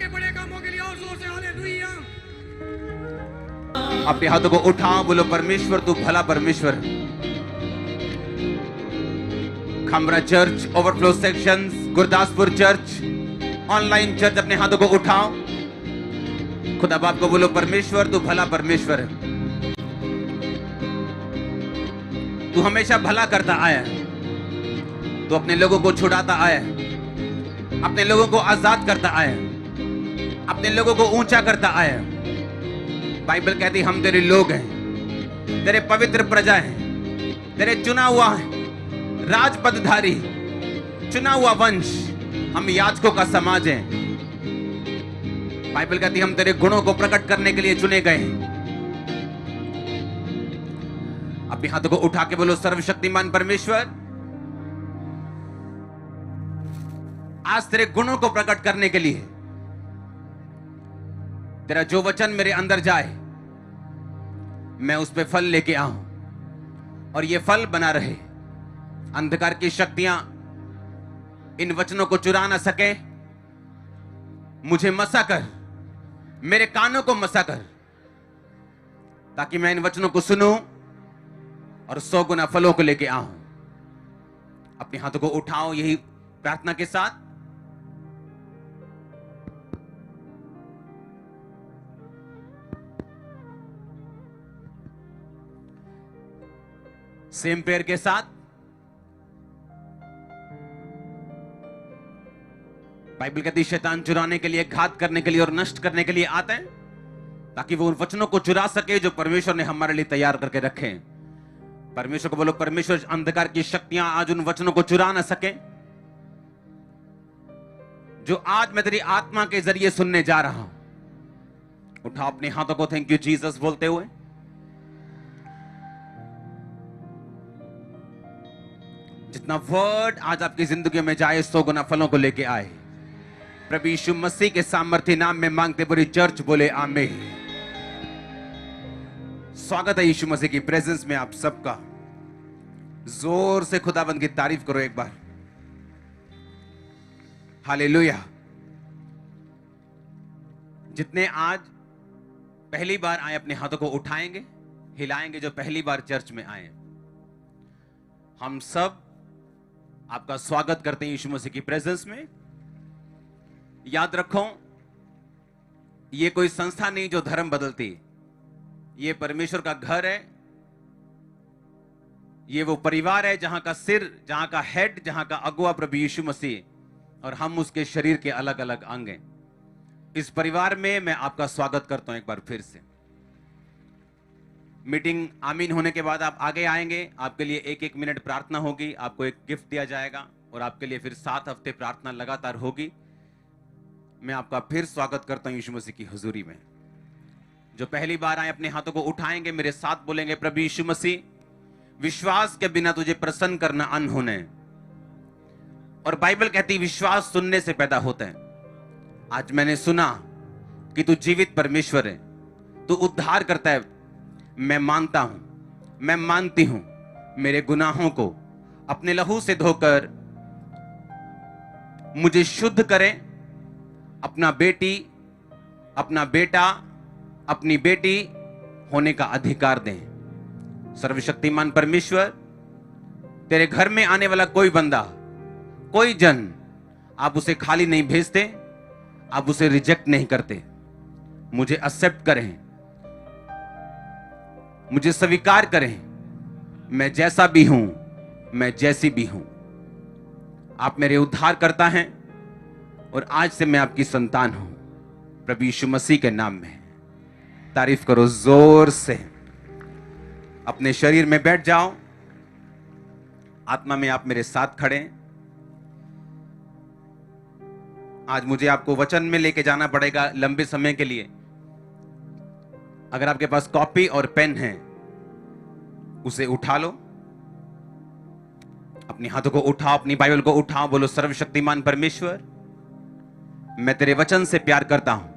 बड़े कामों के लिए और जोर से हालेलुया। अपने हाथों को उठाओ, बोलो परमेश्वर तू भला परमेश्वर। Khamra church, overflow sections, Gurdaspur church, online church, अपने हाथों को उठाओ, खुदा बाप को बोलो परमेश्वर तू भला परमेश्वर है। तू हमेशा भला करता आया, तू अपने लोगों को छुड़ाता आया, अपने लोगों को आजाद करता आया, अपने लोगों को ऊंचा करता आया। बाइबल कहती हम तेरे लोग हैं, तेरे पवित्र प्रजा हैं, तेरे चुना हुआ राजपदधारी, चुना हुआ वंश, हम याजकों का समाज हैं। बाइबल कहती हम तेरे गुणों को प्रकट करने के लिए चुने गए हैं। अपने हाथों को उठा के बोलो सर्वशक्तिमान परमेश्वर, आज तेरे गुणों को प्रकट करने के लिए तेरा जो वचन मेरे अंदर जाए, मैं उस पे फल लेके आऊं और ये फल बना रहे। अंधकार की शक्तियां इन वचनों को चुरा ना सके। मुझे मसा कर, मेरे कानों को मसा कर, ताकि मैं इन वचनों को सुनूं और 100 गुना फलों को लेके आऊं। अपने हाथों को उठाओ यही प्रार्थना के साथ। सेम प्रेयर के साथ बाइबल कहती शैतान चुराने के लिए, घात करने के लिए और नष्ट करने के लिए आते हैं, ताकि वो उन वचनों को चुरा सके जो परमेश्वर ने हमारे लिए तैयार करके रखे हैं। परमेश्वर को बोलो परमेश्वर अंधकार की शक्तियां आज उन वचनों को चुरा ना सके जो आज मैं तेरी आत्मा के जरिए सुनने जा रहा हूं। उठाओ अपने हाथों को थैंक यू जीसस बोलते हुए। जितना वर्ड आज आपकी जिंदगी में जाए 100 गुना फलों को लेके आए। प्रभु यीशु मसीह के सामर्थ्य नाम में मांगते पूरी चर्च बोले आमीन। स्वागत है यीशु मसीह की प्रेजेंस में आप सबका। जोर से खुदाबंद की तारीफ करो एक बार। हालेलुया। जितने आज पहली बार आए अपने हाथों को उठाएंगे, हिलाएंगे, जो पहली बार चर्च में आए, हम सब आपका स्वागत करते हैं यीशु मसीह की प्रेजेंस में। याद रखो, ये कोई संस्था नहीं जो धर्म बदलती, ये परमेश्वर का घर है। ये वो परिवार है जहां का सिर, जहां का हेड, जहां का अगुवा प्रभु यीशु मसीह, और हम उसके शरीर के अलग अलग अंग हैं। इस परिवार में मैं आपका स्वागत करता हूं एक बार फिर से। मीटिंग आमीन होने के बाद आप आगे आएंगे, आपके लिए 1-1 मिनट प्रार्थना होगी, आपको एक गिफ्ट दिया जाएगा और आपके लिए फिर 7 हफ्ते प्रार्थना लगातार होगी। मैं आपका फिर स्वागत करता हूं यीशु मसीह की हुजूरी में। जो पहली बार आए अपने हाथों को उठाएंगे, मेरे साथ बोलेंगे प्रभु यीशु मसीह, विश्वास के बिना तुझे प्रसन्न करना अनहोना है। और बाइबल कहती विश्वास सुनने से पैदा होता है। आज मैंने सुना कि तू जीवित परमेश्वर है, तू उद्धार करता है। मैं मानता हूं, मैं मानती हूं, मेरे गुनाहों को अपने लहू से धोकर मुझे शुद्ध करें। अपना बेटी, अपना बेटा, अपनी बेटी होने का अधिकार दें। सर्वशक्तिमान परमेश्वर, तेरे घर में आने वाला कोई बंदा, कोई जन, आप उसे खाली नहीं भेजते, आप उसे रिजेक्ट नहीं करते। मुझे एक्सेप्ट करें, मुझे स्वीकार करें, मैं जैसा भी हूं, मैं जैसी भी हूं। आप मेरे उद्धार करता हैं और आज से मैं आपकी संतान हूं। प्रभु यीशु मसीह के नाम में तारीफ करो जोर से। अपने शरीर में बैठ जाओ, आत्मा में आप मेरे साथ खड़े। आज मुझे आपको वचन में लेके जाना पड़ेगा लंबे समय के लिए। अगर आपके पास कॉपी और पेन है, उसे उठा लो। अपने हाथों को उठाओ, अपनी बाइबल को उठाओ, बोलो सर्वशक्तिमान परमेश्वर, मैं तेरे वचन से प्यार करता हूं।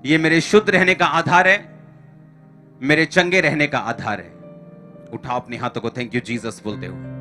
ये मेरे शुद्ध रहने का आधार है, मेरे चंगे रहने का आधार है। उठाओ अपने हाथों को थैंक यू जीसस बोलते हुए।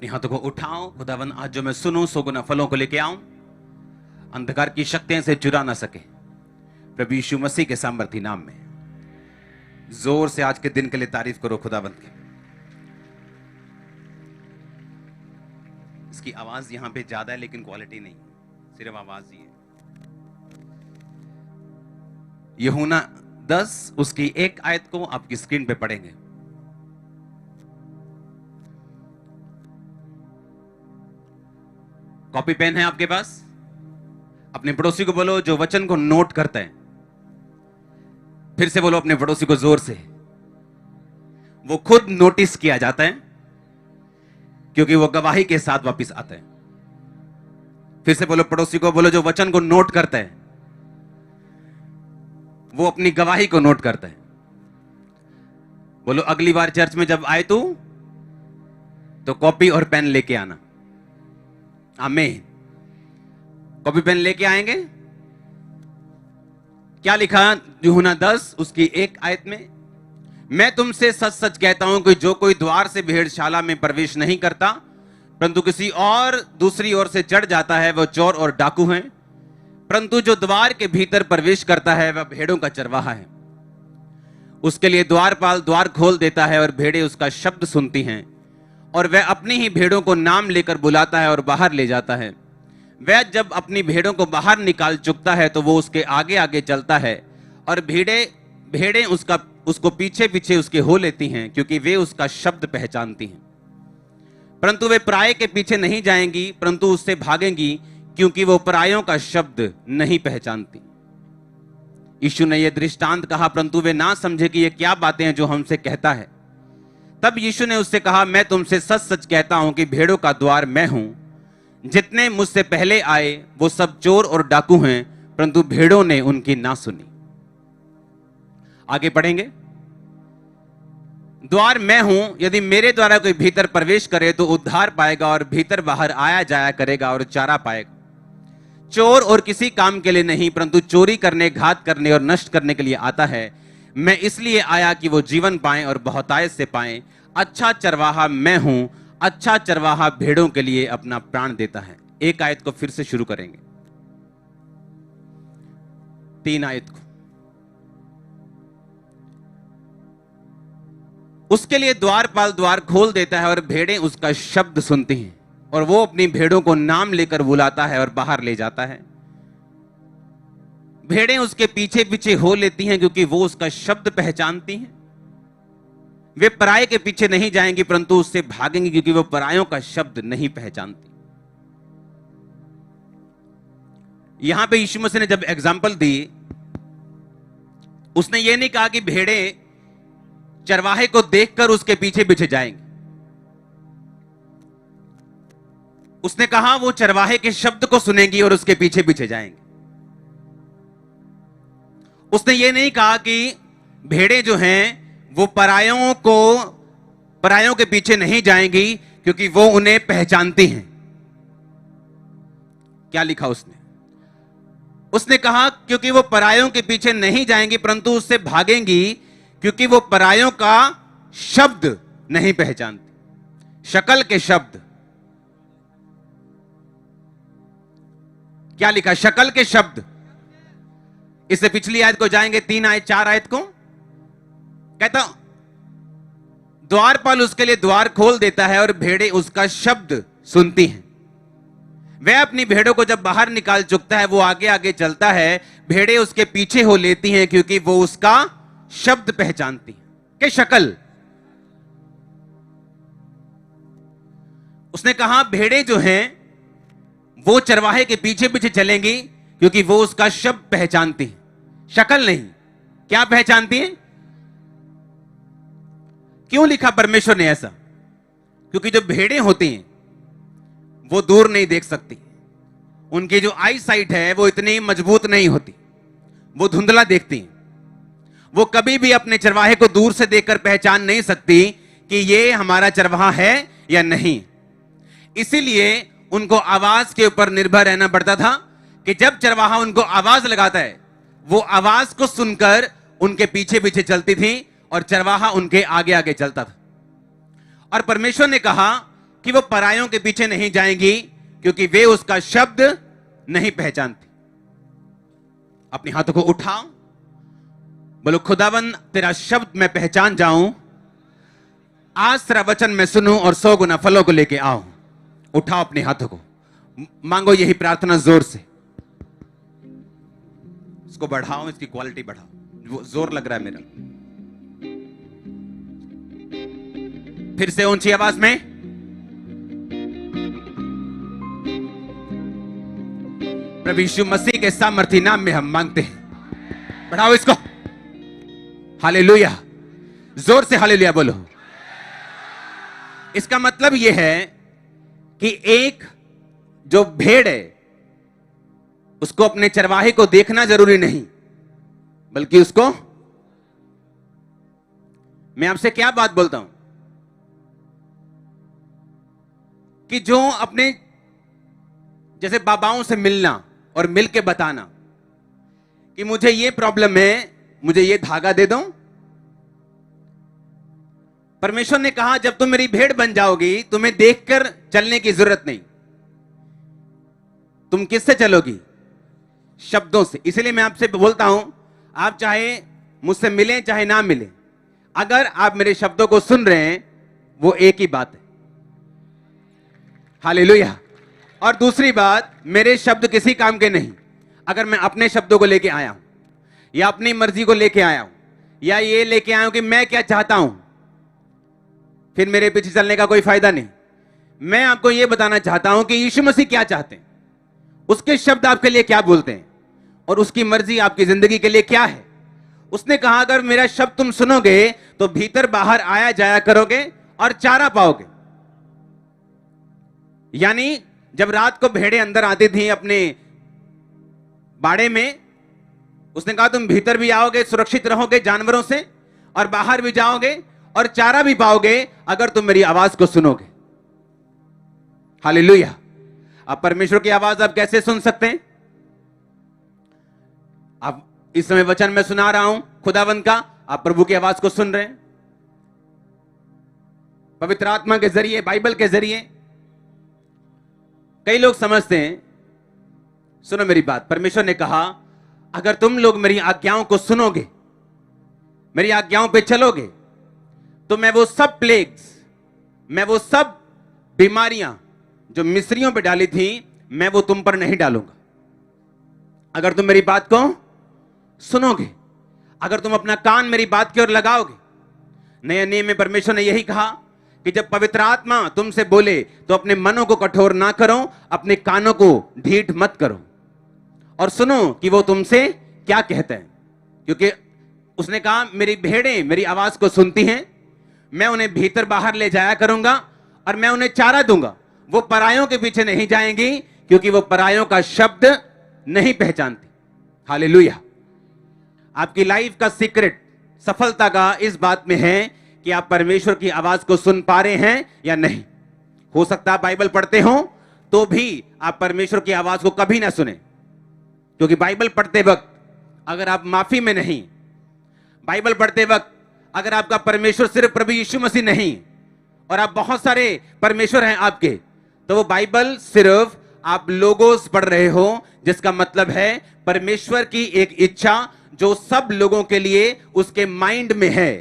अपने हाथों को उठाओ। खुदावन आज जो मैं सुनूं सौ गुना फलों को लेके आऊं, अंधकार की शक्तियां से चुरा ना सके। प्रभु यीशु मसीह के सामर्थी नाम में जोर से आज के दिन के लिए तारीफ करो खुदावंत की। इसकी आवाज यहां पे ज्यादा है लेकिन क्वालिटी नहीं, सिर्फ आवाज ही है। यूहन्ना 10 उसकी एक आयत को आपकी स्क्रीन पे पढ़ेंगे। कॉपी पेन है आपके पास? अपने पड़ोसी को बोलो जो वचन को नोट करता है। फिर से बोलो अपने पड़ोसी को जोर से। वो खुद नोटिस किया जाता है क्योंकि वो गवाही के साथ वापस आता है। फिर से बोलो पड़ोसी को, बोलो जो वचन को नोट करता है वो अपनी गवाही को नोट करता है। बोलो अगली बार चर्च में जब आए तो कॉपी और पेन लेके आना। आमीन। कॉपी पेन लेके आएंगे। क्या लिखा यूहन्ना 10 उसकी एक आयत में? मैं तुमसे सच सच कहता हूं कि जो कोई द्वार से भेड़शाला में प्रवेश नहीं करता परंतु किसी और दूसरी ओर से चढ़ जाता है वह चोर और डाकू है। परंतु जो द्वार के भीतर प्रवेश करता है वह भेड़ों का चरवाहा है। उसके लिए द्वारपाल द्वार खोल देता है और भेड़ें उसका शब्द सुनती हैं और वह अपनी ही भेड़ों को नाम लेकर बुलाता है और बाहर ले जाता है। वह जब अपनी भेड़ों को बाहर निकाल चुकता है तो वो उसके आगे आगे चलता है और भेड़ें उसको पीछे पीछे उसके हो लेती हैं क्योंकि वे उसका शब्द पहचानती हैं। परंतु वे पराये के पीछे नहीं जाएंगी परंतु उससे भागेंगी क्योंकि वो परायों का शब्द नहीं पहचानती। यीशु ने यह दृष्टांत कहा परंतु वे ना समझे कि ये क्या बातें हैं जो हमसे कहता है। तब यीशु ने उससे कहा, मैं तुमसे सच सच कहता हूं कि भेड़ों का द्वार मैं हूं। जितने मुझसे पहले आए वो सब चोर और डाकू हैं परंतु भेड़ों ने उनकी ना सुनी। आगे पढ़ेंगे। द्वार मैं हूं, यदि मेरे द्वारा कोई भीतर प्रवेश करे तो उद्धार पाएगा और भीतर बाहर आया जाया करेगा और चारा पाएगा। चोर और किसी काम के लिए नहीं परंतु चोरी करने, घात करने और नष्ट करने के लिए आता है। मैं इसलिए आया कि वो जीवन पाएं और बहुतायत से पाएं। अच्छा चरवाहा मैं हूं, अच्छा चरवाहा भेड़ों के लिए अपना प्राण देता है। एक आयत को फिर से शुरू करेंगे, 3 आयत को। उसके लिए द्वारपाल द्वार खोल देता है और भेड़ें उसका शब्द सुनती हैं और वो अपनी भेड़ों को नाम लेकर बुलाता है और बाहर ले जाता है। भेड़ें उसके पीछे पीछे हो लेती हैं क्योंकि वो उसका शब्द पहचानती हैं। वे पराये के पीछे नहीं जाएंगी परंतु उससे भागेंगी क्योंकि वो परायों का शब्द नहीं पहचानती। यहां पे यीशु मसीह ने जब एग्जाम्पल दी, उसने ये नहीं कहा कि भेड़ें चरवाहे को देखकर उसके पीछे पीछे जाएंगे। उसने कहा वो चरवाहे के शब्द को सुनेंगी और उसके पीछे पीछे जाएंगे। उसने ये नहीं कहा कि भेड़ें जो हैं वो परायों के पीछे नहीं जाएंगी क्योंकि वो उन्हें पहचानती हैं। क्या लिखा उसने? उसने कहा क्योंकि वो परायों के पीछे नहीं जाएंगी परंतु उससे भागेंगी क्योंकि वो परायों का शब्द नहीं पहचानती। शक्ल के शब्द। क्या लिखा? शक्ल के शब्द। इससे पिछली आयत को जाएंगे, 3 आयत 4 आयत को। कहता द्वारपाल उसके लिए द्वार खोल देता है और भेड़ें उसका शब्द सुनती हैं। वह अपनी भेड़ों को जब बाहर निकाल चुकता है वो आगे आगे चलता है। भेड़ें उसके पीछे हो लेती हैं क्योंकि वो उसका शब्द पहचानती हैं। के शक्ल। उसने कहा भेड़ें जो हैं वो चरवाहे के पीछे पीछे चलेंगी क्योंकि वो उसका शब्द पहचानती हैं, शक्ल नहीं। क्या पहचानती हैं? क्यों लिखा परमेश्वर ने ऐसा? क्योंकि जो भेड़ें होती हैं वो दूर नहीं देख सकती। उनकी जो आई साइट है वो इतनी मजबूत नहीं होती, वो धुंधला देखती हैं। वो कभी भी अपने चरवाहे को दूर से देखकर पहचान नहीं सकती कि ये हमारा चरवाहा है या नहीं। इसीलिए उनको आवाज के ऊपर निर्भर रहना पड़ता था कि जब चरवाहा उनको आवाज लगाता है वो आवाज को सुनकर उनके पीछे पीछे चलती थी और चरवाहा उनके आगे आगे चलता था। और परमेश्वर ने कहा कि वो परायों के पीछे नहीं जाएंगी क्योंकि वे उसका शब्द नहीं पहचानती। अपने हाथों को उठाओ, बोलो खुदावन तेरा शब्द मैं पहचान जाऊं, आज तेरा वचन मैं सुनूं और 100 गुना फलों को लेके आऊं। उठाओ अपने हाथों को, मांगो यही प्रार्थना जोर से। इसको बढ़ाओ, इसकी क्वालिटी बढ़ाओ, वो जोर लग रहा है मेरा। फिर से ऊंची आवाज में, प्रभु यीशु मसीह के सामर्थी नाम में हम मांगते हैं। बढ़ाओ इसको, हालेलुया, जोर से हालेलुया बोलो। इसका मतलब यह है कि एक जो भेड़ है उसको अपने चरवाहे को देखना जरूरी नहीं, बल्कि उसको, मैं आपसे क्या बात बोलता हूं कि जो अपने जैसे बाबाओं से मिलना और मिलके बताना कि मुझे ये प्रॉब्लम है, मुझे ये धागा दे दो। परमेश्वर ने कहा जब तुम मेरी भेड़ बन जाओगी तुम्हें देखकर चलने की जरूरत नहीं। तुम किससे चलोगी? शब्दों से। इसलिए मैं आपसे बोलता हूं, आप चाहे मुझसे मिलें चाहे ना मिलें, अगर आप मेरे शब्दों को सुन रहे हैं वो एक ही बात है। हालेलुया। और दूसरी बात, मेरे शब्द किसी काम के नहीं। अगर मैं अपने शब्दों को लेके आया हूं या अपनी मर्जी को लेके आया हूं या ये लेके आया हूं कि मैं क्या चाहता हूं, फिर मेरे पीछे चलने का कोई फायदा नहीं। मैं आपको यह बताना चाहता हूं कि यीशु मसीह क्या चाहते हैं, उसके शब्द आपके लिए क्या बोलते हैं और उसकी मर्जी आपकी जिंदगी के लिए क्या है। उसने कहा अगर मेरा शब्द तुम सुनोगे तो भीतर बाहर आया जाया करोगे और चारा पाओगे। यानी जब रात को भेड़ें अंदर आती थी अपने बाड़े में, उसने कहा तुम भीतर भी आओगे, सुरक्षित रहोगे जानवरों से, और बाहर भी जाओगे और चारा भी पाओगे अगर तुम मेरी आवाज को सुनोगे। हालेलुया। अब परमेश्वर की आवाज आप कैसे सुन सकते हैं? आप इस समय वचन में सुना रहा हूं खुदावंद का, आप प्रभु की आवाज को सुन रहे हैं पवित्र आत्मा के जरिए, बाइबल के जरिए। कई लोग समझते हैं, सुनो मेरी बात, परमेश्वर ने कहा अगर तुम लोग मेरी आज्ञाओं को सुनोगे, मेरी आज्ञाओं पे चलोगे, तो मैं वो सब प्लेग्स, मैं वो सब बीमारियां जो मिस्रियों पे डाली थी, मैं वो तुम पर नहीं डालूंगा। अगर तुम मेरी बात को सुनोगे, अगर तुम अपना कान मेरी बात की ओर लगाओगे। नए नियम में परमेश्वर ने यही कहा कि जब पवित्र आत्मा तुमसे बोले तो अपने मनों को कठोर ना करो, अपने कानों को ढीठ मत करो और सुनो कि वो तुमसे क्या कहते हैं। क्योंकि उसने कहा मेरी भेड़ें मेरी आवाज को सुनती हैं, मैं उन्हें भीतर बाहर ले जाया करूंगा और मैं उन्हें चारा दूंगा। वो परायों के पीछे नहीं जाएंगी क्योंकि वो परायों का शब्द नहीं पहचानती। हालेलुया। आपकी लाइफ का सीक्रेट, सफलता का इस बात में है कि आप परमेश्वर की आवाज को सुन पा रहे हैं या नहीं। हो सकता है बाइबल पढ़ते हो तो भी आप परमेश्वर की आवाज को कभी ना सुने, क्योंकि बाइबल पढ़ते वक्त अगर आप माफी में नहीं, बाइबल पढ़ते वक्त अगर आपका परमेश्वर सिर्फ प्रभु यीशु मसीह नहीं और आप बहुत सारे परमेश्वर हैं आपके, तो वो बाइबल सिर्फ आप लोगोस पढ़ रहे हो, जिसका मतलब है परमेश्वर की एक इच्छा जो सब लोगों के लिए उसके माइंड में है।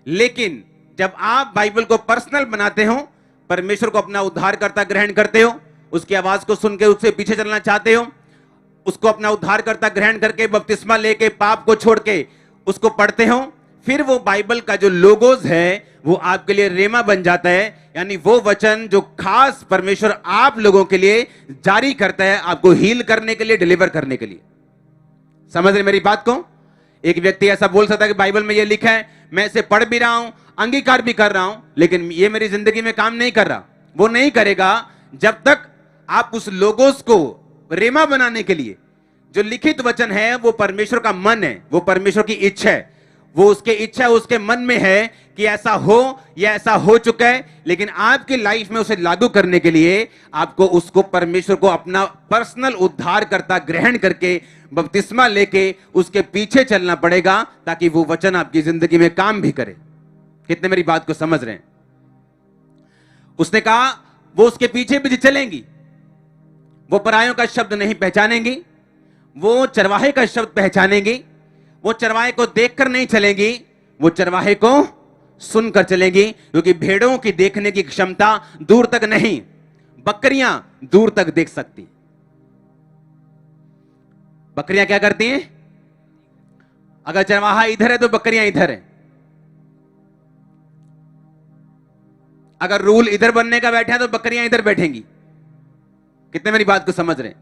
लेकिन जब आप बाइबल को पर्सनल बनाते हो, परमेश्वर को अपना उद्धारकर्ता ग्रहण करते हो, उसकी आवाज को सुन के उससे पीछे चलना चाहते हो, उसको अपना उद्धारकर्ता ग्रहण करके बपतिस्मा लेके पाप को छोड़ के उसको पढ़ते हो, फिर वो बाइबल का जो लोगोस है वो आपके लिए रेमा बन जाता है। यानी वो वचन जो खास परमेश्वर आप लोगों के लिए जारी करता है, आपको हील करने के लिए, डिलीवर करने के लिए। समझ रहे मेरी बात को? एक व्यक्ति ऐसा बोल सकता है कि बाइबल में ये लिखा है, मैं इसे पढ़ भी रहा हूं, अंगीकार भी कर रहा हूं, लेकिन ये मेरी जिंदगी में काम नहीं कर रहा। वो नहीं करेगा जब तक आप उस लोगोस को रेमा बनाने के लिए, जो लिखित वचन है वो परमेश्वर का मन है, वो परमेश्वर की इच्छा है, वो उसके इच्छा उसके मन में है कि ऐसा हो या ऐसा हो चुका है, लेकिन आपकी लाइफ में उसे लागू करने के लिए आपको उसको परमेश्वर को अपना पर्सनल उद्धारकर्ता ग्रहण करके बपतिस्मा लेके उसके पीछे चलना पड़ेगा, ताकि वो वचन आपकी जिंदगी में काम भी करे। कितने मेरी बात को समझ रहे हैं? उसने कहा वो उसके पीछे पीछे चलेंगी, वो परायों का शब्द नहीं पहचानेंगी, वो चरवाहे का शब्द पहचानेंगी, वो चरवाहे को देखकर नहीं चलेंगी, वो चरवाहे को सुनकर चलेंगी, क्योंकि भेड़ों की देखने की क्षमता दूर तक नहीं, बकरियां दूर तक देख सकती। बकरियां क्या करती हैं? अगर चरवाहा इधर है तो बकरियां इधर है। अगर रूल इधर बनने का बैठा है तो बकरियां इधर बैठेंगी। कितने मेरी बात को समझ रहे हैं?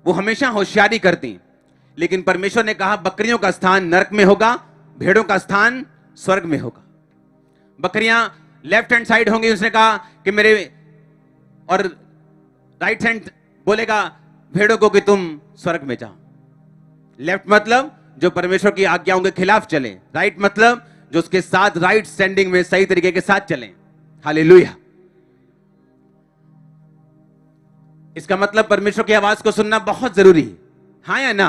वो हमेशा होशियारी करती हैं। लेकिन परमेश्वर ने कहा बकरियों का स्थान नरक में होगा, भेड़ों का स्थान स्वर्ग में होगा। बकरियां लेफ्ट हैंड साइड होंगी, उसने कहा कि मेरे, और राइट हैंड बोलेगा भेड़ों को कि तुम स्वर्ग में जाओ। लेफ्ट मतलब जो परमेश्वर की आज्ञाओं के खिलाफ चले, राइट मतलब जो उसके साथ राइट स्टैंडिंग में सही तरीके के साथ चलें। हालेलुया। इसका मतलब परमेश्वर की आवाज को सुनना बहुत जरूरी है, हाँ या ना?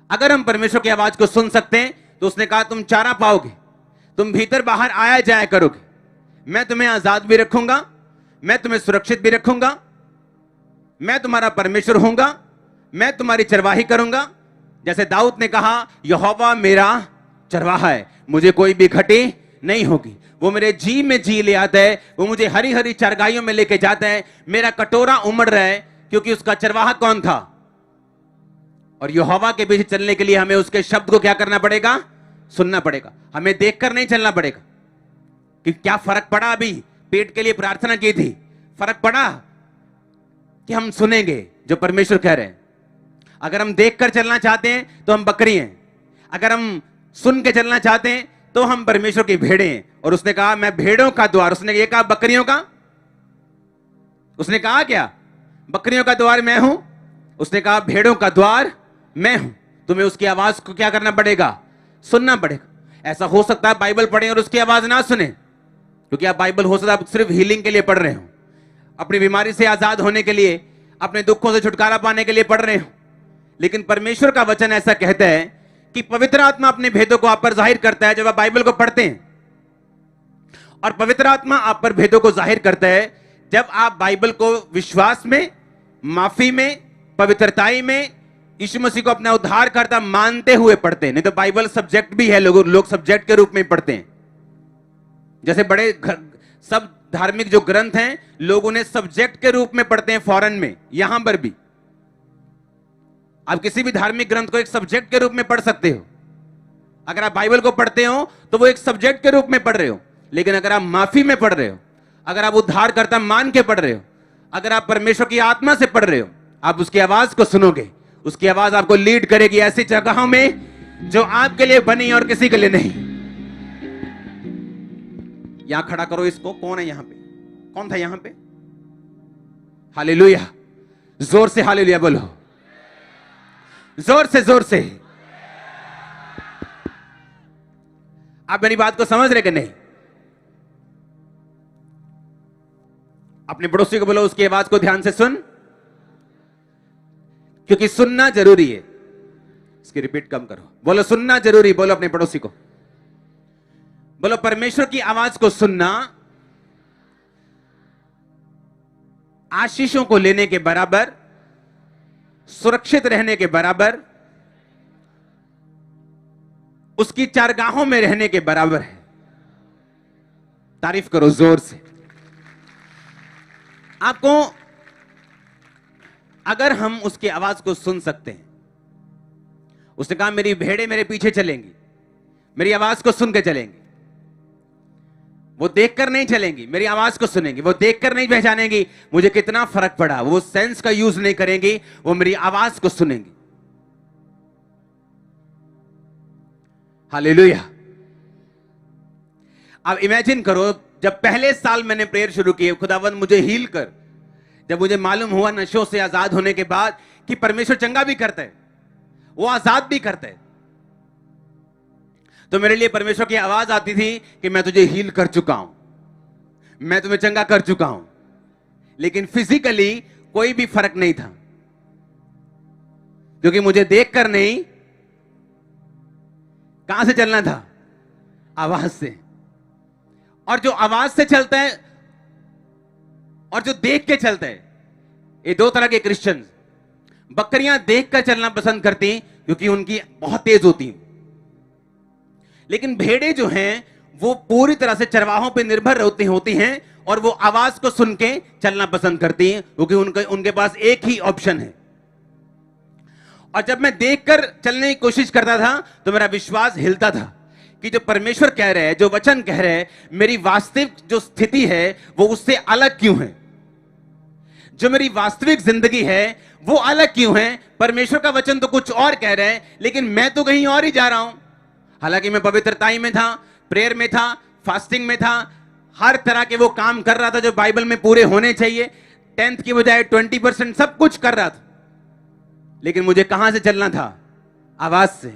अगर हम परमेश्वर की आवाज को सुन सकते हैं तो उसने कहा तुम चारा पाओगे, तुम भीतर बाहर आया जाया करोगे, मैं तुम्हें आजाद भी रखूंगा, मैं तुम्हें सुरक्षित भी रखूंगा, मैं तुम्हारा परमेश्वर होऊंगा, मैं तुम्हारी चरवाही करूंगा। जैसे दाऊद ने कहा यहोवा मेरा चरवाहा है, मुझे कोई भी घटी नहीं होगी। वो मेरे जी में जी ले आता है, वो मुझे हरी हरी चरगाइयों में लेके जाता है, मेरा कटोरा उमड़ रहा है, क्योंकि उसका चरवाहा कौन था? और यहोवा के पीछे चलने के लिए हमें उसके शब्द को क्या करना पड़ेगा? सुनना पड़ेगा। हमें देखकर नहीं चलना पड़ेगा कि क्या फर्क पड़ा। अभी पेट के लिए प्रार्थना की थी, फर्क पड़ा कि हम सुनेंगे जो परमेश्वर कह रहे हैं। अगर हम देखकर चलना चाहते हैं तो हम बकरी हैं, अगर हम सुन के चलना चाहते हैं तो हम परमेश्वर की भेड़ें हैं। और उसने कहा मैं भेड़ों का द्वार, उसने ये कहा बकरियों का, उसने कहा क्या? बकरियों का द्वार मैं हूं, उसने कहा भेड़ों का द्वार मैं हूं। तुम्हें उसकी आवाज को क्या करना पड़ेगा? सुनना पड़ेगा। ऐसा हो सकता है बाइबल पढ़ें और उसकी आवाज ना सुने, क्योंकि आप बाइबल हो सकता है आप सिर्फ हीलिंग के लिए पढ़ रहे हो, अपनी बीमारी से आजाद होने के लिए, अपने दुखों से छुटकारा पाने के लिए पढ़ रहे हो। लेकिन परमेश्वर का वचन ऐसा कहता है कि पवित्र आत्मा अपने भेदों को आप पर जाहिर करता है जब आप बाइबल को पढ़ते हैं। और पवित्र आत्मा आप पर भेदों को जाहिर करता है जब आप बाइबल को विश्वास में, माफी में, पवित्रताई में यीशु मसीह को अपना उद्धारकर्ता मानते हुए पढ़ते हैं। नहीं तो बाइबल सब्जेक्ट भी है, लोग सब्जेक्ट के रूप में पढ़ते हैं। जैसे बड़े सब धार्मिक जो ग्रंथ हैं लोग उन्हें सब्जेक्ट के रूप में पढ़ते हैं, फॉरेन में, यहां पर भी आप किसी भी धार्मिक ग्रंथ को एक सब्जेक्ट के रूप में पढ़ सकते हो। अगर आप बाइबल को पढ़ते हो तो वो एक सब्जेक्ट के रूप में पढ़ रहे हो। लेकिन अगर आप माफी में पढ़ रहे हो, अगर आप उद्धारकर्ता मान के पढ़ रहे हो, अगर आप परमेश्वर की आत्मा से पढ़ रहे हो, आप उसकी आवाज को सुनोगे। उसकी आवाज आपको लीड करेगी ऐसी जगहों में जो आपके लिए बनी और किसी के लिए नहीं। यहां खड़ा करो इसको। कौन है यहां पे? कौन था यहां पे? हालेलुया। जोर से हालेलुया बोलो, जोर से, जोर से। आप मेरी बात को समझ रहे कि नहीं? अपने पड़ोसी को बोलो उसकी आवाज को ध्यान से सुन, क्योंकि सुनना जरूरी है। इसकी रिपीट कम करो, बोलो सुनना जरूरी। बोलो अपने पड़ोसी को, बोलो परमेश्वर की आवाज को सुनना आशीषों को लेने के बराबर, सुरक्षित रहने के बराबर, उसकी चारगाहों में रहने के बराबर है। तारीफ करो जोर से। आपको अगर हम उसकी आवाज को सुन सकते हैं, उसने कहा मेरी भेड़ें मेरे पीछे चलेंगी, मेरी आवाज को सुन के चलेंगी। वो देखकर नहीं चलेंगी, मेरी आवाज को सुनेंगी। वो देखकर नहीं पहचानेंगी मुझे कितना फर्क पड़ा, वो सेंस का यूज नहीं करेंगी, वो मेरी आवाज को सुनेंगी। हालेलुया। अब इमेजिन करो, जब पहले साल मैंने प्रेयर शुरू की, खुदावंद मुझे हील कर, जब मुझे मालूम हुआ नशों से आजाद होने के बाद कि परमेश्वर चंगा भी करता है, वो आजाद भी करता है, तो मेरे लिए परमेश्वर की आवाज आती थी कि मैं तुझे हील कर चुका हूं, मैं तुम्हें चंगा कर चुका हूं। लेकिन फिजिकली कोई भी फर्क नहीं था, क्योंकि मुझे देखकर नहीं, कहां से चलना था? आवाज से। और जो आवाज से चलता है और जो देख के चलता है। ये दो तरह के क्रिश्चियंस। बकरियां देखकर चलना पसंद करती क्योंकि उनकी बहुत तेज होती हैं, लेकिन भेड़ें जो हैं वो पूरी तरह से चरवाहों पे निर्भर होती हैं और वो आवाज को सुन के चलना पसंद करती हैं क्योंकि उनके पास एक ही ऑप्शन है। और जब मैं देखकर चलने की कोशिश करता था तो मेरा विश्वास हिलता था कि जो परमेश्वर कह रहे हैं, जो वचन कह रहे हैं, मेरी वास्तविक जो स्थिति है वो उससे अलग क्यों है, जो मेरी वास्तविक जिंदगी है वो अलग क्यों है। परमेश्वर का वचन तो कुछ और कह रहे हैं लेकिन मैं तो कहीं और ही जा रहा हूं। हालांकि मैं पवित्रताई में था, प्रेयर में था, फास्टिंग में था, हर तरह के वो काम कर रहा था जो बाइबल में पूरे होने चाहिए। 10th की बजाय 20% सब कुछ कर रहा था, लेकिन मुझे कहां से चलना था? आवाज से।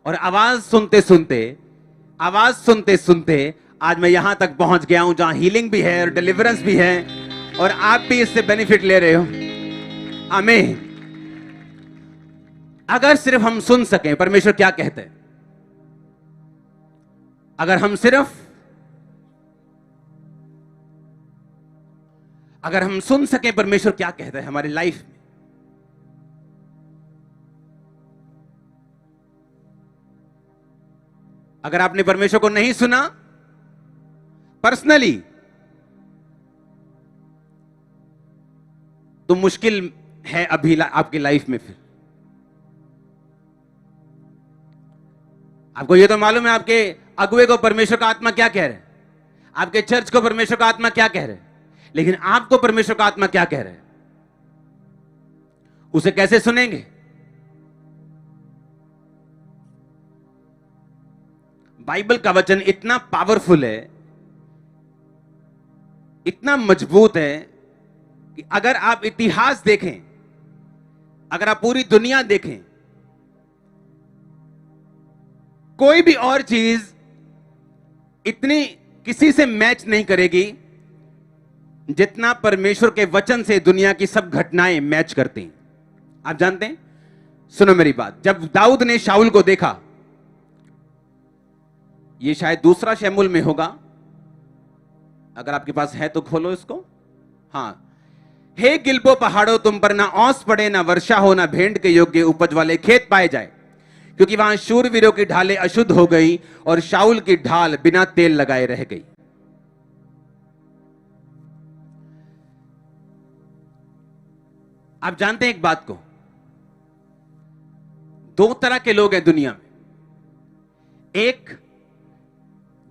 और आवाज सुनते सुनते आज मैं यहां तक पहुंच गया हूं जहां हीलिंग भी है और डिलीवरेंस भी है और आप भी इससे बेनिफिट ले रहे हो। आमीन। अगर सिर्फ हम सुन सकें परमेश्वर क्या कहते हैं, अगर हम सुन सकें परमेश्वर क्या कहता है हमारी लाइफ में, अगर आपने परमेश्वर को नहीं सुना पर्सनली तो मुश्किल है अभी आपकी लाइफ में। फिर आपको यह तो मालूम है आपके अगुवे को परमेश्वर का आत्मा क्या कह रहा है, आपके चर्च को परमेश्वर का आत्मा क्या कह रहा है, लेकिन आपको परमेश्वर का आत्मा क्या कह रहा है, उसे कैसे सुनेंगे? बाइबल का वचन इतना पावरफुल है, इतना मजबूत है कि अगर आप इतिहास देखें, अगर आप पूरी दुनिया देखें, कोई भी और चीज इतनी किसी से मैच नहीं करेगी जितना परमेश्वर के वचन से दुनिया की सब घटनाएं मैच करती हैं। आप जानते हैं, सुनो मेरी बात, जब दाऊद ने शाऊल को देखा, ये शायद दूसरा शमूएल में होगा, अगर आपके पास है तो खोलो इसको। हां, हे गिलबो पहाड़ों, तुम पर ना ओस पड़े, ना वर्षा हो, ना भेंट के योग्य उपज वाले खेत पाए जाए, क्योंकि वहां शूरवीरों की ढालें अशुद्ध हो गई और शाऊल की ढाल बिना तेल लगाए रह गई। आप जानते हैं एक बात को, दो तरह के लोग हैं दुनिया में, एक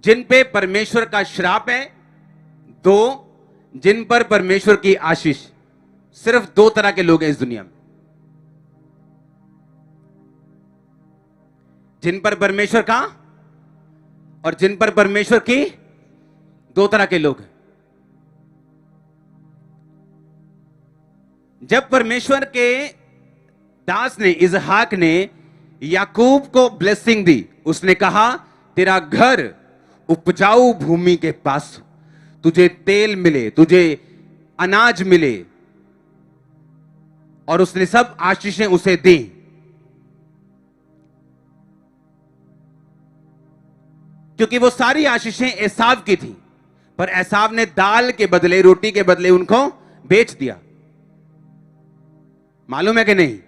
जिन पे परमेश्वर का श्राप है, दो जिन पर परमेश्वर की आशीष। सिर्फ दो तरह के लोग हैं इस दुनिया में, जिन पर परमेश्वर का और जिन पर परमेश्वर की, दो तरह के लोग हैं। जब परमेश्वर के दास ने, इसहाक ने याकूब को ब्लेसिंग दी, उसने कहा तेरा घर उपजाऊ भूमि के पास, तुझे तेल मिले, तुझे अनाज मिले, और उसने सब आशीषें उसे दी। क्योंकि वो सारी आशीषें एसाव की थी, पर एसाव ने दाल के बदले, रोटी के बदले उनको बेच दिया। मालूम है कि नहीं?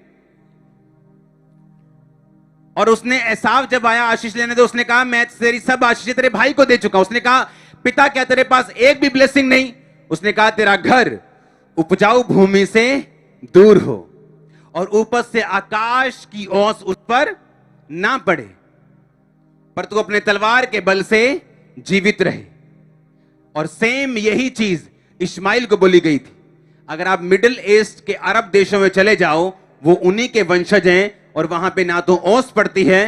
और उसने एसाव जब आया आशीष लेने, तो उसने कहा मैं तेरी सब आशीष तेरे भाई को दे चुका हूं। उसने कहा पिता क्या तेरे पास एक भी ब्लेसिंग नहीं? उसने कहा तेरा घर उपजाऊ भूमि से दूर हो और ऊपर से आकाश की ओस उस पर ना पड़े, पर तू अपने तलवार के बल से जीवित रहे। और सेम यही चीज इस्माइल को बोली गई थी। अगर आप मिडिल ईस्ट के अरब देशों में चले जाओ, वो उन्हीं के वंशज हैं, और वहां पे ना तो ओस पड़ती है,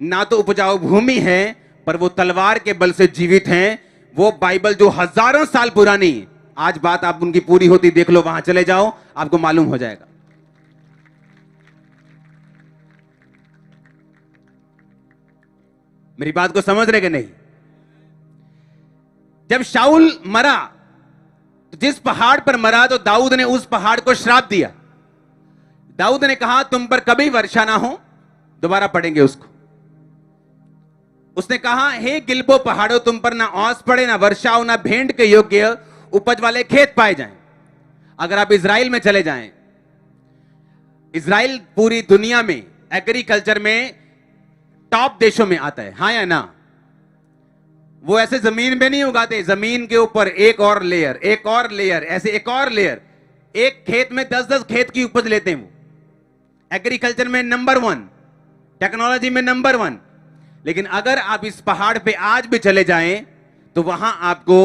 ना तो उपजाऊ भूमि है, पर वो तलवार के बल से जीवित हैं। वो बाइबल जो हजारों साल पुरानी, आज बात आप उनकी पूरी होती देख लो, वहां चले जाओ, आपको मालूम हो जाएगा। मेरी बात को समझ रहे कि नहीं? जब शाऊल मरा, तो जिस पहाड़ पर मरा, तो दाऊद ने उस पहाड़ को श्राप दिया। दाऊद ने कहा तुम पर कभी वर्षा ना हो, दोबारा पढ़ेंगे उसको। उसने कहा हे गिलबो पहाड़ों, तुम पर ना ओस पड़े, ना वर्षा हो, ना भेंट के योग्य उपज वाले खेत पाए जाएं। अगर आप इजराइल में चले जाएं, इजराइल पूरी दुनिया में एग्रीकल्चर में टॉप देशों में आता है, हां या ना? वो ऐसे जमीन पे नहीं उगाते, जमीन के ऊपर एक और लेयर, एक और लेयर, ऐसे एक और लेयर, एक खेत में 10-10 खेत की उपज लेते हैं। वो एग्रीकल्चर में नंबर 1, टेक्नोलॉजी में नंबर 1। लेकिन अगर आप इस पहाड़ पे आज भी चले जाएं तो वहां आपको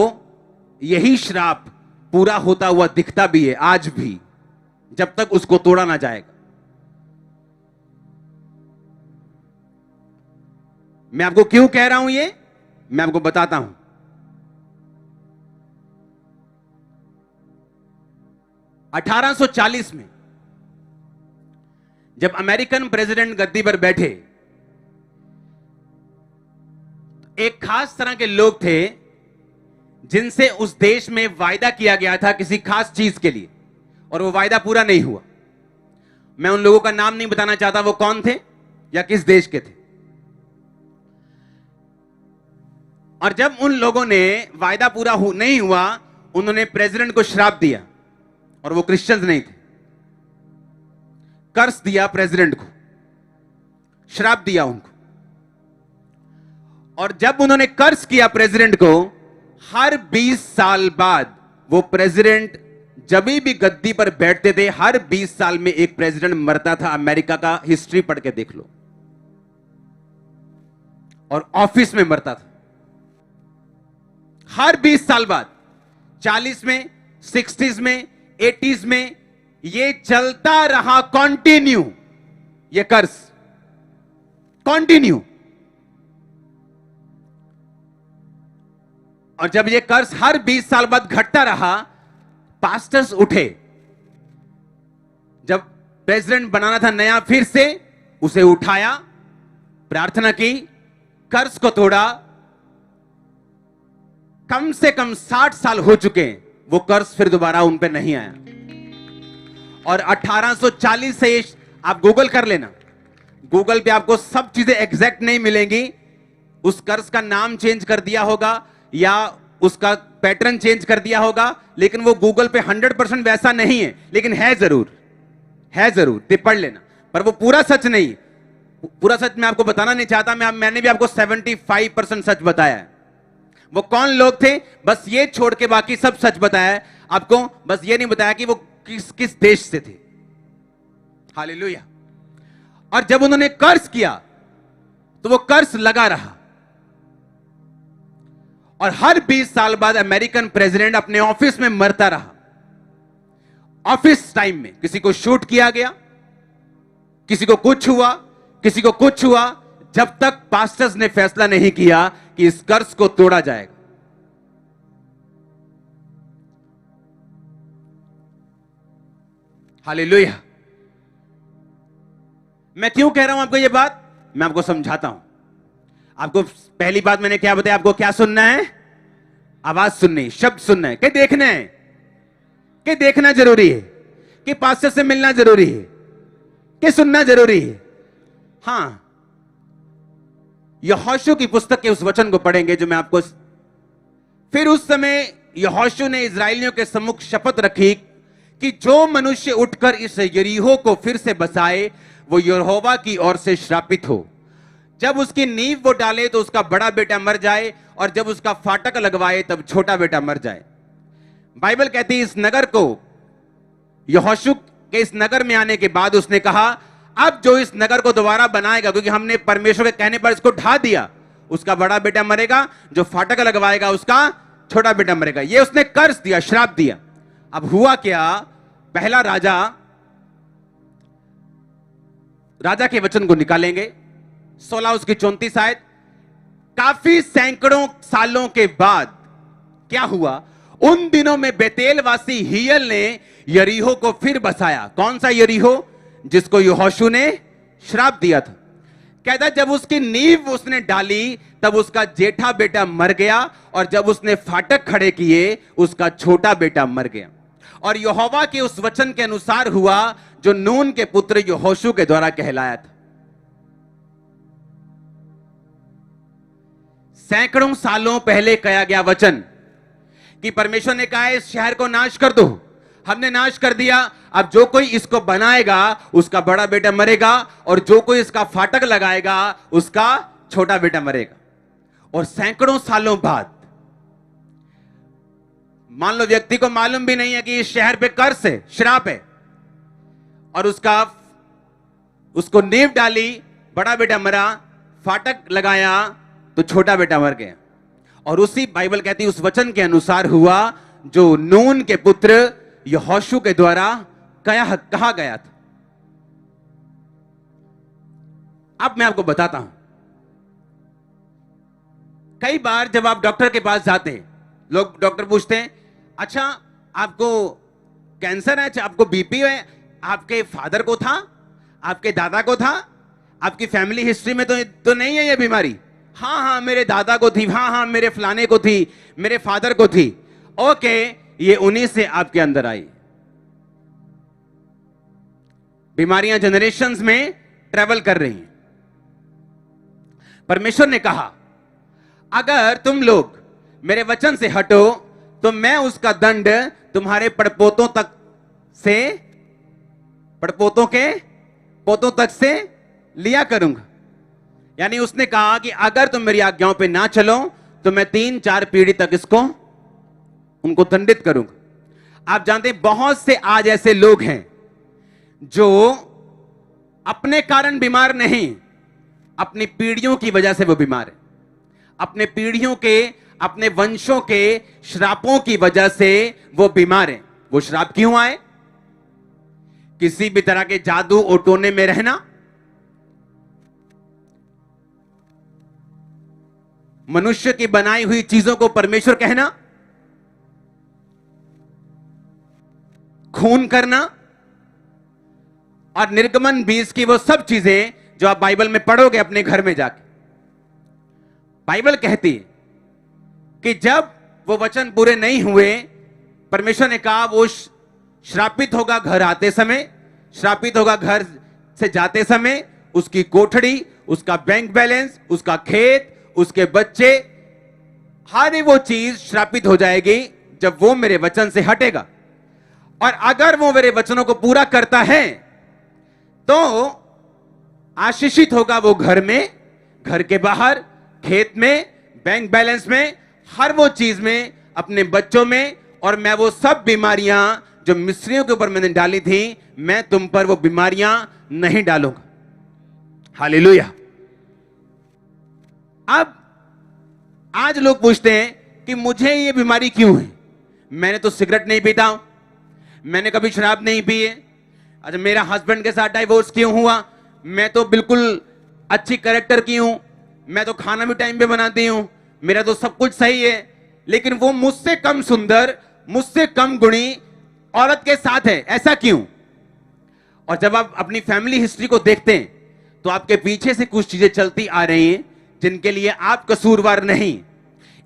यही श्राप पूरा होता हुआ दिखता भी है आज भी, जब तक उसको तोड़ा ना जाएगा। मैं आपको क्यों कह रहा हूं ये, मैं आपको बताता हूं। 1840 में जब अमेरिकन प्रेसिडेंट गद्दी पर बैठे, एक खास तरह के लोग थे जिनसे उस देश में वायदा किया गया था किसी खास चीज के लिए, और वो वायदा पूरा नहीं हुआ। मैं उन लोगों का नाम नहीं बताना चाहता वो कौन थे या किस देश के थे। और जब उन लोगों ने वायदा पूरा नहीं हुआ, उन्होंने प्रेसिडेंट को श्राप दिया, और वो क्रिश्चियंस नहीं थे। कर्स दिया प्रेसिडेंट को, श्राप दिया उनको। और जब उन्होंने कर्स किया प्रेसिडेंट को, हर 20 साल बाद वो प्रेसिडेंट जब भी गद्दी पर बैठते थे, हर 20 साल में एक प्रेसिडेंट मरता था। अमेरिका का हिस्ट्री पढ़ के देख लो, और ऑफिस में मरता था हर 20 साल बाद। 40 में, 60s में, 80s में ये चलता रहा कंटिन्यू, ये कर्स कंटिन्यू। और जब ये कर्स हर 20 साल बाद घटता रहा, पास्टर्स उठे। जब प्रेसिडेंट बनाना था नया, फिर से उसे उठाया, प्रार्थना की, कर्स को तोड़ा। कम से कम 60 साल हो चुके हैं, वो कर्स फिर दोबारा उन पे नहीं आया। और 1840 से आप गूगल कर लेना, गूगल पे आपको सब चीजें एग्जैक्ट नहीं मिलेंगी। उस कर्स का नाम चेंज कर दिया होगा या उसका पैटर्न चेंज कर दिया होगा, लेकिन वो गूगल पे 100% वैसा नहीं है, लेकिन है जरूर, है जरूर, ते पढ़ लेना। पर वो पूरा सच नहीं, पूरा सच मैं आपको बताना नहीं चाहता। मैंने भी आपको 75% सच बताया है। वो कौन लोग थे, बस ये छोड़ के बाकी सब सच बताया है आपको। बस ये नहीं बताया कि वो किस किस देश से थे। हालेलुया। और जब उन्होंने कर्ज किया तो वो कर्ज लगा रहा, और हर 20 साल बाद अमेरिकन प्रेसिडेंट अपने ऑफिस में मरता रहा। ऑफिस टाइम में किसी को शूट किया गया, किसी को कुछ हुआ, किसी को कुछ हुआ, जब तक पास्टर्स ने फैसला नहीं किया कि इस कर्ज को तोड़ा जाएगा। हालेलुया। मैं क्यों कह रहा हूं आपको यह बात, मैं आपको समझाता हूं। आपको पहली बात मैंने क्या बताया, आपको क्या सुनना है? आवाज सुननी, शब्द सुनना है, कि देखना है, कि देखना जरूरी है, कि पास्टर से मिलना जरूरी है, कि सुनना जरूरी है। हां, यहोशू की पुस्तक के उस वचन को पढ़ेंगे जो मैं आपको। फिर उस समय यहोशू ने इजरायलियों के सम्मुख शपथ रखी कि जो मनुष्य उठकर इस यरीहो को फिर से बसाए, वो यहोवा की ओर से श्रापित हो। जब उसकी नींव वो डाले तो उसका बड़ा बेटा मर जाए, और जब उसका फाटक लगवाए तब छोटा बेटा मर जाए। बाइबल कहती है इस नगर को, यहोशू के इस नगर में आने के बाद उसने कहा, अब जो इस नगर को दोबारा बनाएगा, क्योंकि हमने परमेश्वर के कहने पर इसको ढा दिया, उसका बड़ा बेटा मरेगा, जो फाटक लगवाएगा उसका छोटा बेटा मरेगा। ये उसने कर्ज दिया, श्राप दिया। अब हुआ क्या, पहला राजा के वचन को निकालेंगे, 16 उसकी 34 आयत। काफी सैकड़ों सालों के बाद क्या हुआ, उन दिनों में बेतेलवासी हियल ने यरीहो को फिर बसाया। कौन सा यरीहो? जिसको यहोशू ने श्राप दिया था। कहता जब उसकी नींव उसने डाली तब उसका जेठा बेटा मर गया, और जब उसने फाटक खड़े किए उसका छोटा बेटा मर गया। और यहोवा के उस वचन के अनुसार हुआ जो नून के पुत्र यहोशू के द्वारा कहलाया था। सैकड़ों सालों पहले कहा गया वचन कि परमेश्वर ने कहा है इस शहर को नाश कर दो, हमने नाश कर दिया, अब जो कोई इसको बनाएगा उसका बड़ा बेटा मरेगा, और जो कोई इसका फाटक लगाएगा उसका छोटा बेटा मरेगा। और सैकड़ों सालों बाद मान लो व्यक्ति को मालूम भी नहीं है कि इस शहर पे कर्स है, श्राप है, और उसको नींव डाली, बड़ा बेटा मरा, फाटक लगाया तो छोटा बेटा मर गया। और उसी बाइबल कहती है उस वचन के अनुसार हुआ जो नून के पुत्र यहोशू के द्वारा कहा गया था। अब मैं आपको बताता हूं, कई बार जब आप डॉक्टर के पास जाते हैं, लोग डॉक्टर पूछते हैं अच्छा आपको कैंसर है, अच्छा आपको बीपी है, आपके फादर को था, आपके दादा को था, आपकी फैमिली हिस्ट्री में तो नहीं है ये बीमारी? हाँ हाँ मेरे दादा को थी, हाँ हाँ मेरे फलाने को थी, मेरे फादर को थी। ओके, ये उन्हीं से आपके अंदर आई। बीमारियां जनरेशंस में ट्रेवल कर रही हैं। परमेश्वर ने कहा अगर तुम लोग मेरे वचन से हटो तो मैं उसका दंड तुम्हारे पड़पोतों के पोतों तक से लिया करूंगा। यानी उसने कहा कि अगर तुम मेरी आज्ञाओं पे ना चलो तो मैं 3-4 पीढ़ी तक उनको दंडित करूंगा। आप जानते हैं बहुत से आज ऐसे लोग हैं जो अपने कारण बीमार नहीं, अपनी पीढ़ियों की वजह से वो बीमार है। अपने पीढ़ियों के, अपने वंशों के श्रापों की वजह से वो बीमार है। वो श्राप क्यों आए? किसी भी तरह के जादू और टोने में रहना, मनुष्य की बनाई हुई चीजों को परमेश्वर कहना, खून करना, और निर्गमन 20 की वो सब चीजें जो आप बाइबल में पढ़ोगे अपने घर में जाके। बाइबल कहती है कि जब वो वचन पूरे नहीं हुए, परमेश्वर ने कहा वो श्रापित होगा घर आते समय, श्रापित होगा घर से जाते समय, उसकी कोठड़ी, उसका बैंक बैलेंस, उसका खेत, उसके बच्चे, हर वो चीज श्रापित हो जाएगी जब वो मेरे वचन से हटेगा। और अगर वो मेरे वचनों को पूरा करता है तो आशीषित होगा वो घर में, घर के बाहर, खेत में, बैंक बैलेंस में, हर वो चीज में, अपने बच्चों में। और मैं वो सब बीमारियां जो मिस्रियों के ऊपर मैंने डाली थी, मैं तुम पर वो बीमारियां नहीं डालूंगा। हालेलुया। अब आज लोग पूछते हैं कि मुझे ये बीमारी क्यों है? मैंने तो सिगरेट नहीं पीता हूं, मैंने कभी शराब नहीं पी है। अच्छा, मेरा हस्बैंड के साथ डाइवोर्स क्यों हुआ? मैं तो बिल्कुल अच्छी कैरेक्टर की हूं, मैं तो खाना भी टाइम पे बनाती हूं, मेरा तो सब कुछ सही है, लेकिन वो मुझसे कम सुंदर, मुझसे कम गुणी औरत के साथ है, ऐसा क्यों? और जब आप अपनी फैमिली हिस्ट्री को देखते हैं तो आपके पीछे से कुछ चीजें चलती आ रही हैं जिनके लिए आप कसूरवार नहीं।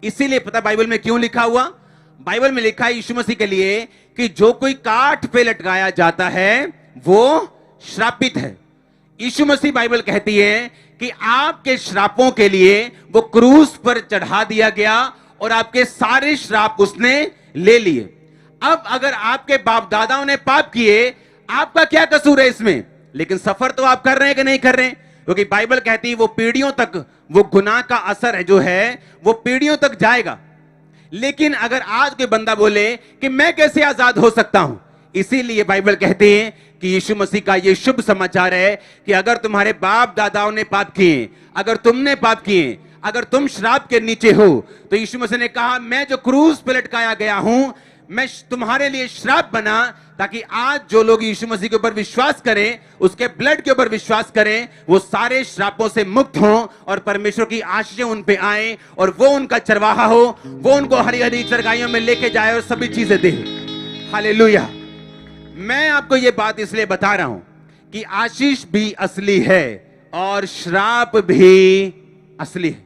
इसीलिए पता बाइबल में क्यों लिखा हुआ? बाइबल में लिखा है यीशु मसीह के लिए कि जो कोई काठ पे लटकाया जाता है वो श्रापित है। यीशु मसीह, बाइबल कहती है कि आपके श्रापों के लिए वो क्रूस पर चढ़ा दिया गया और आपके सारे श्राप उसने ले लिए। अब अगर आपके बाप दादाओं ने पाप किए, आपका क्या कसूर है इसमें? लेकिन सफर तो आप कर रहे हैं कि नहीं कर रहे हैं? क्योंकि बाइबल कहती है वो पीढ़ियों तक, वो गुनाह का असर है जो है वो पीढ़ियों तक जाएगा। लेकिन अगर आज कोई बंदा बोले कि मैं कैसे आजाद हो सकता हूं, इसीलिए बाइबल कहती है कि यीशु मसीह का यह शुभ समाचार है कि अगर तुम्हारे बाप दादाओं ने पाप किए, अगर तुमने पाप किए, अगर तुम श्राप के नीचे हो, तो यीशु मसीह ने कहा मैं जो क्रूस पर लटकाया गया हूं, मैं तुम्हारे लिए श्राप बना, ताकि आज जो लोग यीशु मसीह के ऊपर विश्वास करें, उसके ब्लड के ऊपर विश्वास करें, वो सारे श्रापों से मुक्त हों और परमेश्वर की आशीषें उन पे आए और वो उनका चरवाहा हो, वो उनको हरी हरी चरगाइयों में लेके जाए और सभी चीजें दे। हालेलुया। मैं आपको ये बात इसलिए बता रहा हूं कि आशीष भी असली है और श्राप भी असली है।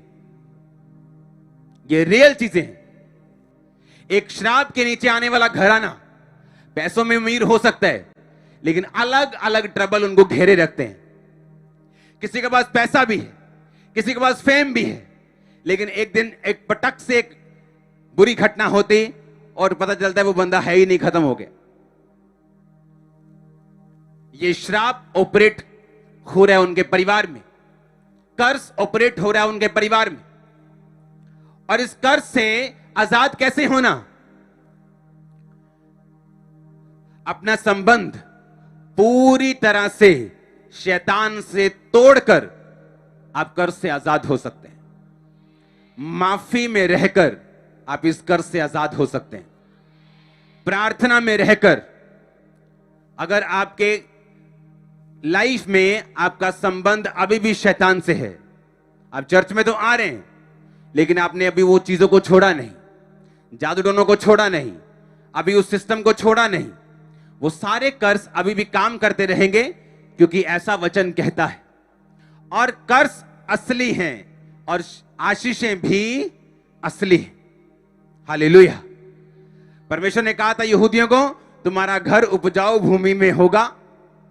ये रियल चीजें हैं। एक श्राप के नीचे आने वाला घराना पैसों में अमीर हो सकता है, लेकिन अलग अलग ट्रबल उनको घेरे रखते हैं। किसी के पास पैसा भी है, किसी के पास फेम भी है, लेकिन एक दिन एक पटक से एक बुरी घटना होती और पता चलता है वो बंदा है ही नहीं, खत्म हो गया। ये श्राप ऑपरेट हो रहा है उनके परिवार में, कर्ज ऑपरेट हो रहा है उनके परिवार में। और इस कर्ज से आजाद कैसे होना? अपना संबंध पूरी तरह से शैतान से तोड़कर आप कर्ज से आजाद हो सकते हैं। माफी में रहकर आप इस कर्ज से आजाद हो सकते हैं। प्रार्थना में रहकर, अगर आपके लाइफ में आपका संबंध अभी भी शैतान से है, आप चर्च में तो आ रहे हैं लेकिन आपने अभी वो चीजों को छोड़ा नहीं, जादू टोनों को छोड़ा नहीं, अभी उस सिस्टम को छोड़ा नहीं, वो सारे कर्ज अभी भी काम करते रहेंगे, क्योंकि ऐसा वचन कहता है। और कर्ज असली हैं और आशीषें भी असली हैं। हालेलुया। परमेश्वर ने कहा था यहूदियों को, तुम्हारा घर उपजाऊ भूमि में होगा।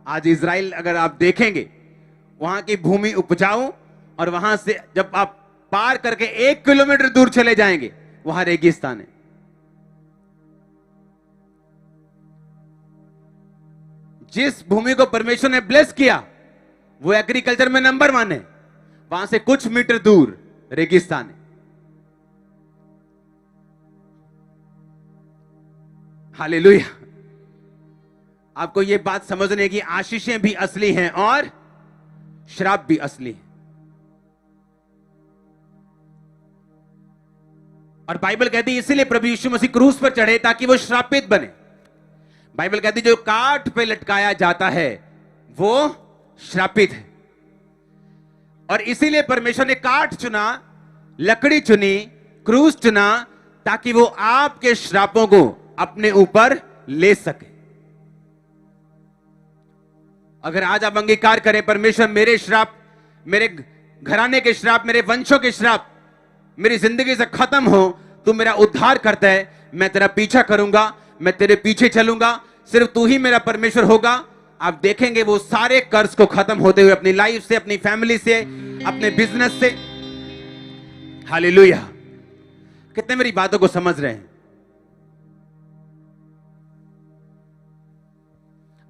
आज इजराइल अगर आप देखेंगे, वहां की भूमि उपजाऊ, और वहां से जब आप पार करके 1 किलोमीटर दूर चले जाएंगे, वहां रेगिस्तान है। जिस भूमि को परमेश्वर ने ब्लेस किया वो एग्रीकल्चर में नंबर 1 है, वहां से कुछ मीटर दूर रेगिस्तान है। हालेलुया। आपको यह बात समझने की, आशीषें भी असली हैं और श्राप भी असली है। और बाइबल कहती है इसीलिए प्रभु यीशु मसीह क्रूस पर चढ़े ताकि वो श्रापित बने। बाइबल कहती है जो काठ पे लटकाया जाता है वो श्रापित है। और इसीलिए परमेश्वर ने काठ चुना, लकड़ी चुनी, क्रूस चुना, ताकि वो आपके श्रापों को अपने ऊपर ले सके। अगर आज आप अंगीकार करें, परमेश्वर मेरे श्राप, मेरे घराने के श्राप, मेरे वंशों के श्राप मेरी जिंदगी से खत्म हो, तू मेरा उद्धार करता है, मैं तेरा पीछा करूंगा, मैं तेरे पीछे चलूंगा, सिर्फ तू ही मेरा परमेश्वर होगा। आप देखेंगे वो सारे कर्ज को खत्म होते हुए अपनी लाइफ से, अपनी फैमिली से, अपने बिजनेस से। हालेलुया। कितने मेरी बातों को समझ रहे हैं?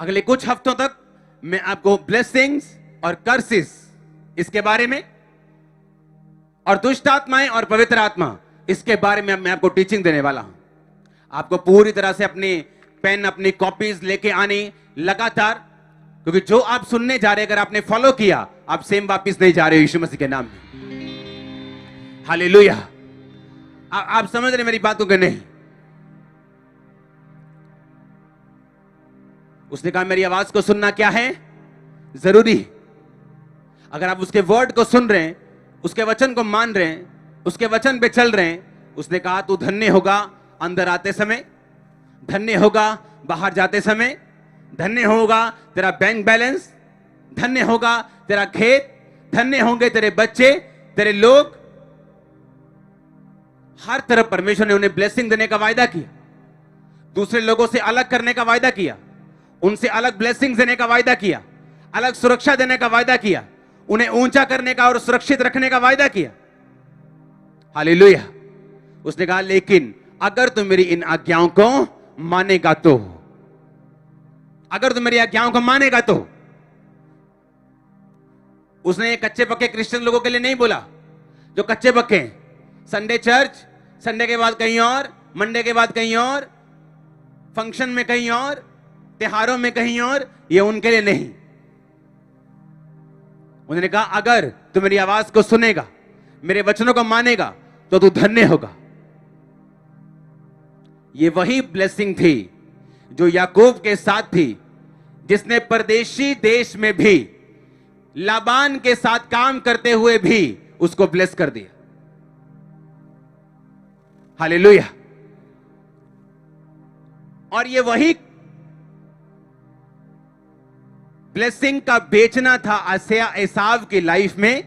अगले कुछ हफ्तों तक मैं आपको ब्लेसिंग्स और कर्सेस इसके बारे में, और दुष्ट आत्माएं और पवित्र आत्मा इसके बारे में मैं आपको टीचिंग देने वाला हूं। आपको पूरी तरह से अपनी पेन, अपनी कॉपीज लेके आनी लगातार, क्योंकि जो आप सुनने जा रहे हैं, अगर आपने फॉलो किया, आप सेम वापिस नहीं जा रहे हो यीशु मसीह के नाम में। हालेलुया। आप समझ रहे मेरी बातों के? नहीं। उसने कहा मेरी आवाज को सुनना क्या है? जरूरी। अगर आप उसके वर्ड को सुन रहे हैं, उसके वचन को मान रहे हैं, उसके वचन पे चल रहे हैं, उसने कहा तू धन्य होगा अंदर आते समय, धन्य होगा बाहर जाते समय, धन्य होगा तेरा बैंक बैलेंस, धन्य होगा तेरा खेत, धन्य होंगे तेरे बच्चे, तेरे लोग। हर तरफ परमेश्वर ने उन्हें ब्लेसिंग देने का वायदा किया, दूसरे लोगों से अलग करने का वायदा किया, उनसे अलग ब्लेसिंग देने का वायदा किया, अलग सुरक्षा देने का वायदा किया, उन्हें ऊंचा करने का और सुरक्षित रखने का वायदा किया। हालेलुया। उसने कहा लेकिन अगर तुम मेरी इन आज्ञाओं को मानेगा तो, अगर तुम मेरी आज्ञाओं को मानेगा तो। उसने कच्चे पक्के क्रिश्चियन लोगों के लिए नहीं बोला जो कच्चे पक्के हैं। संडे चर्च, संडे के बाद कहीं और, मंडे के बाद कहीं और, फंक्शन में कहीं और, त्योहारों में कहीं और, ये उनके लिए नहीं। उन्होंने कहा अगर तू मेरी आवाज को सुनेगा, मेरे वचनों को मानेगा, तो तू धन्य होगा। ये वही ब्लेसिंग थी जो याकूब के साथ थी, जिसने परदेशी देश में भी लाबान के साथ काम करते हुए भी उसको ब्लेस कर दिया। हालेलुया। और ये वही ब्लेसिंग का बेचना था एसाव की लाइफ में,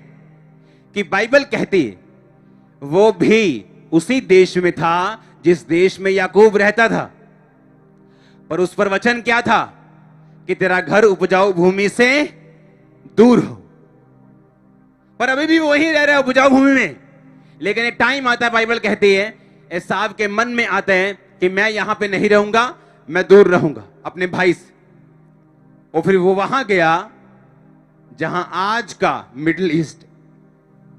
कि बाइबल कहती है वो भी उसी देश में था जिस देश में याकूब रहता था, पर उस पर वचन क्या था कि तेरा घर उपजाऊ भूमि से दूर हो। पर अभी भी वही रह रहा है उपजाऊ भूमि में। लेकिन एक टाइम आता है, बाइबल कहती है एसाव के मन में आता है कि मैं यहां पे नहीं रहूंगा, मैं दूर रहूंगा अपने भाई से। और फिर वो वहां गया जहां आज का मिडिल ईस्ट,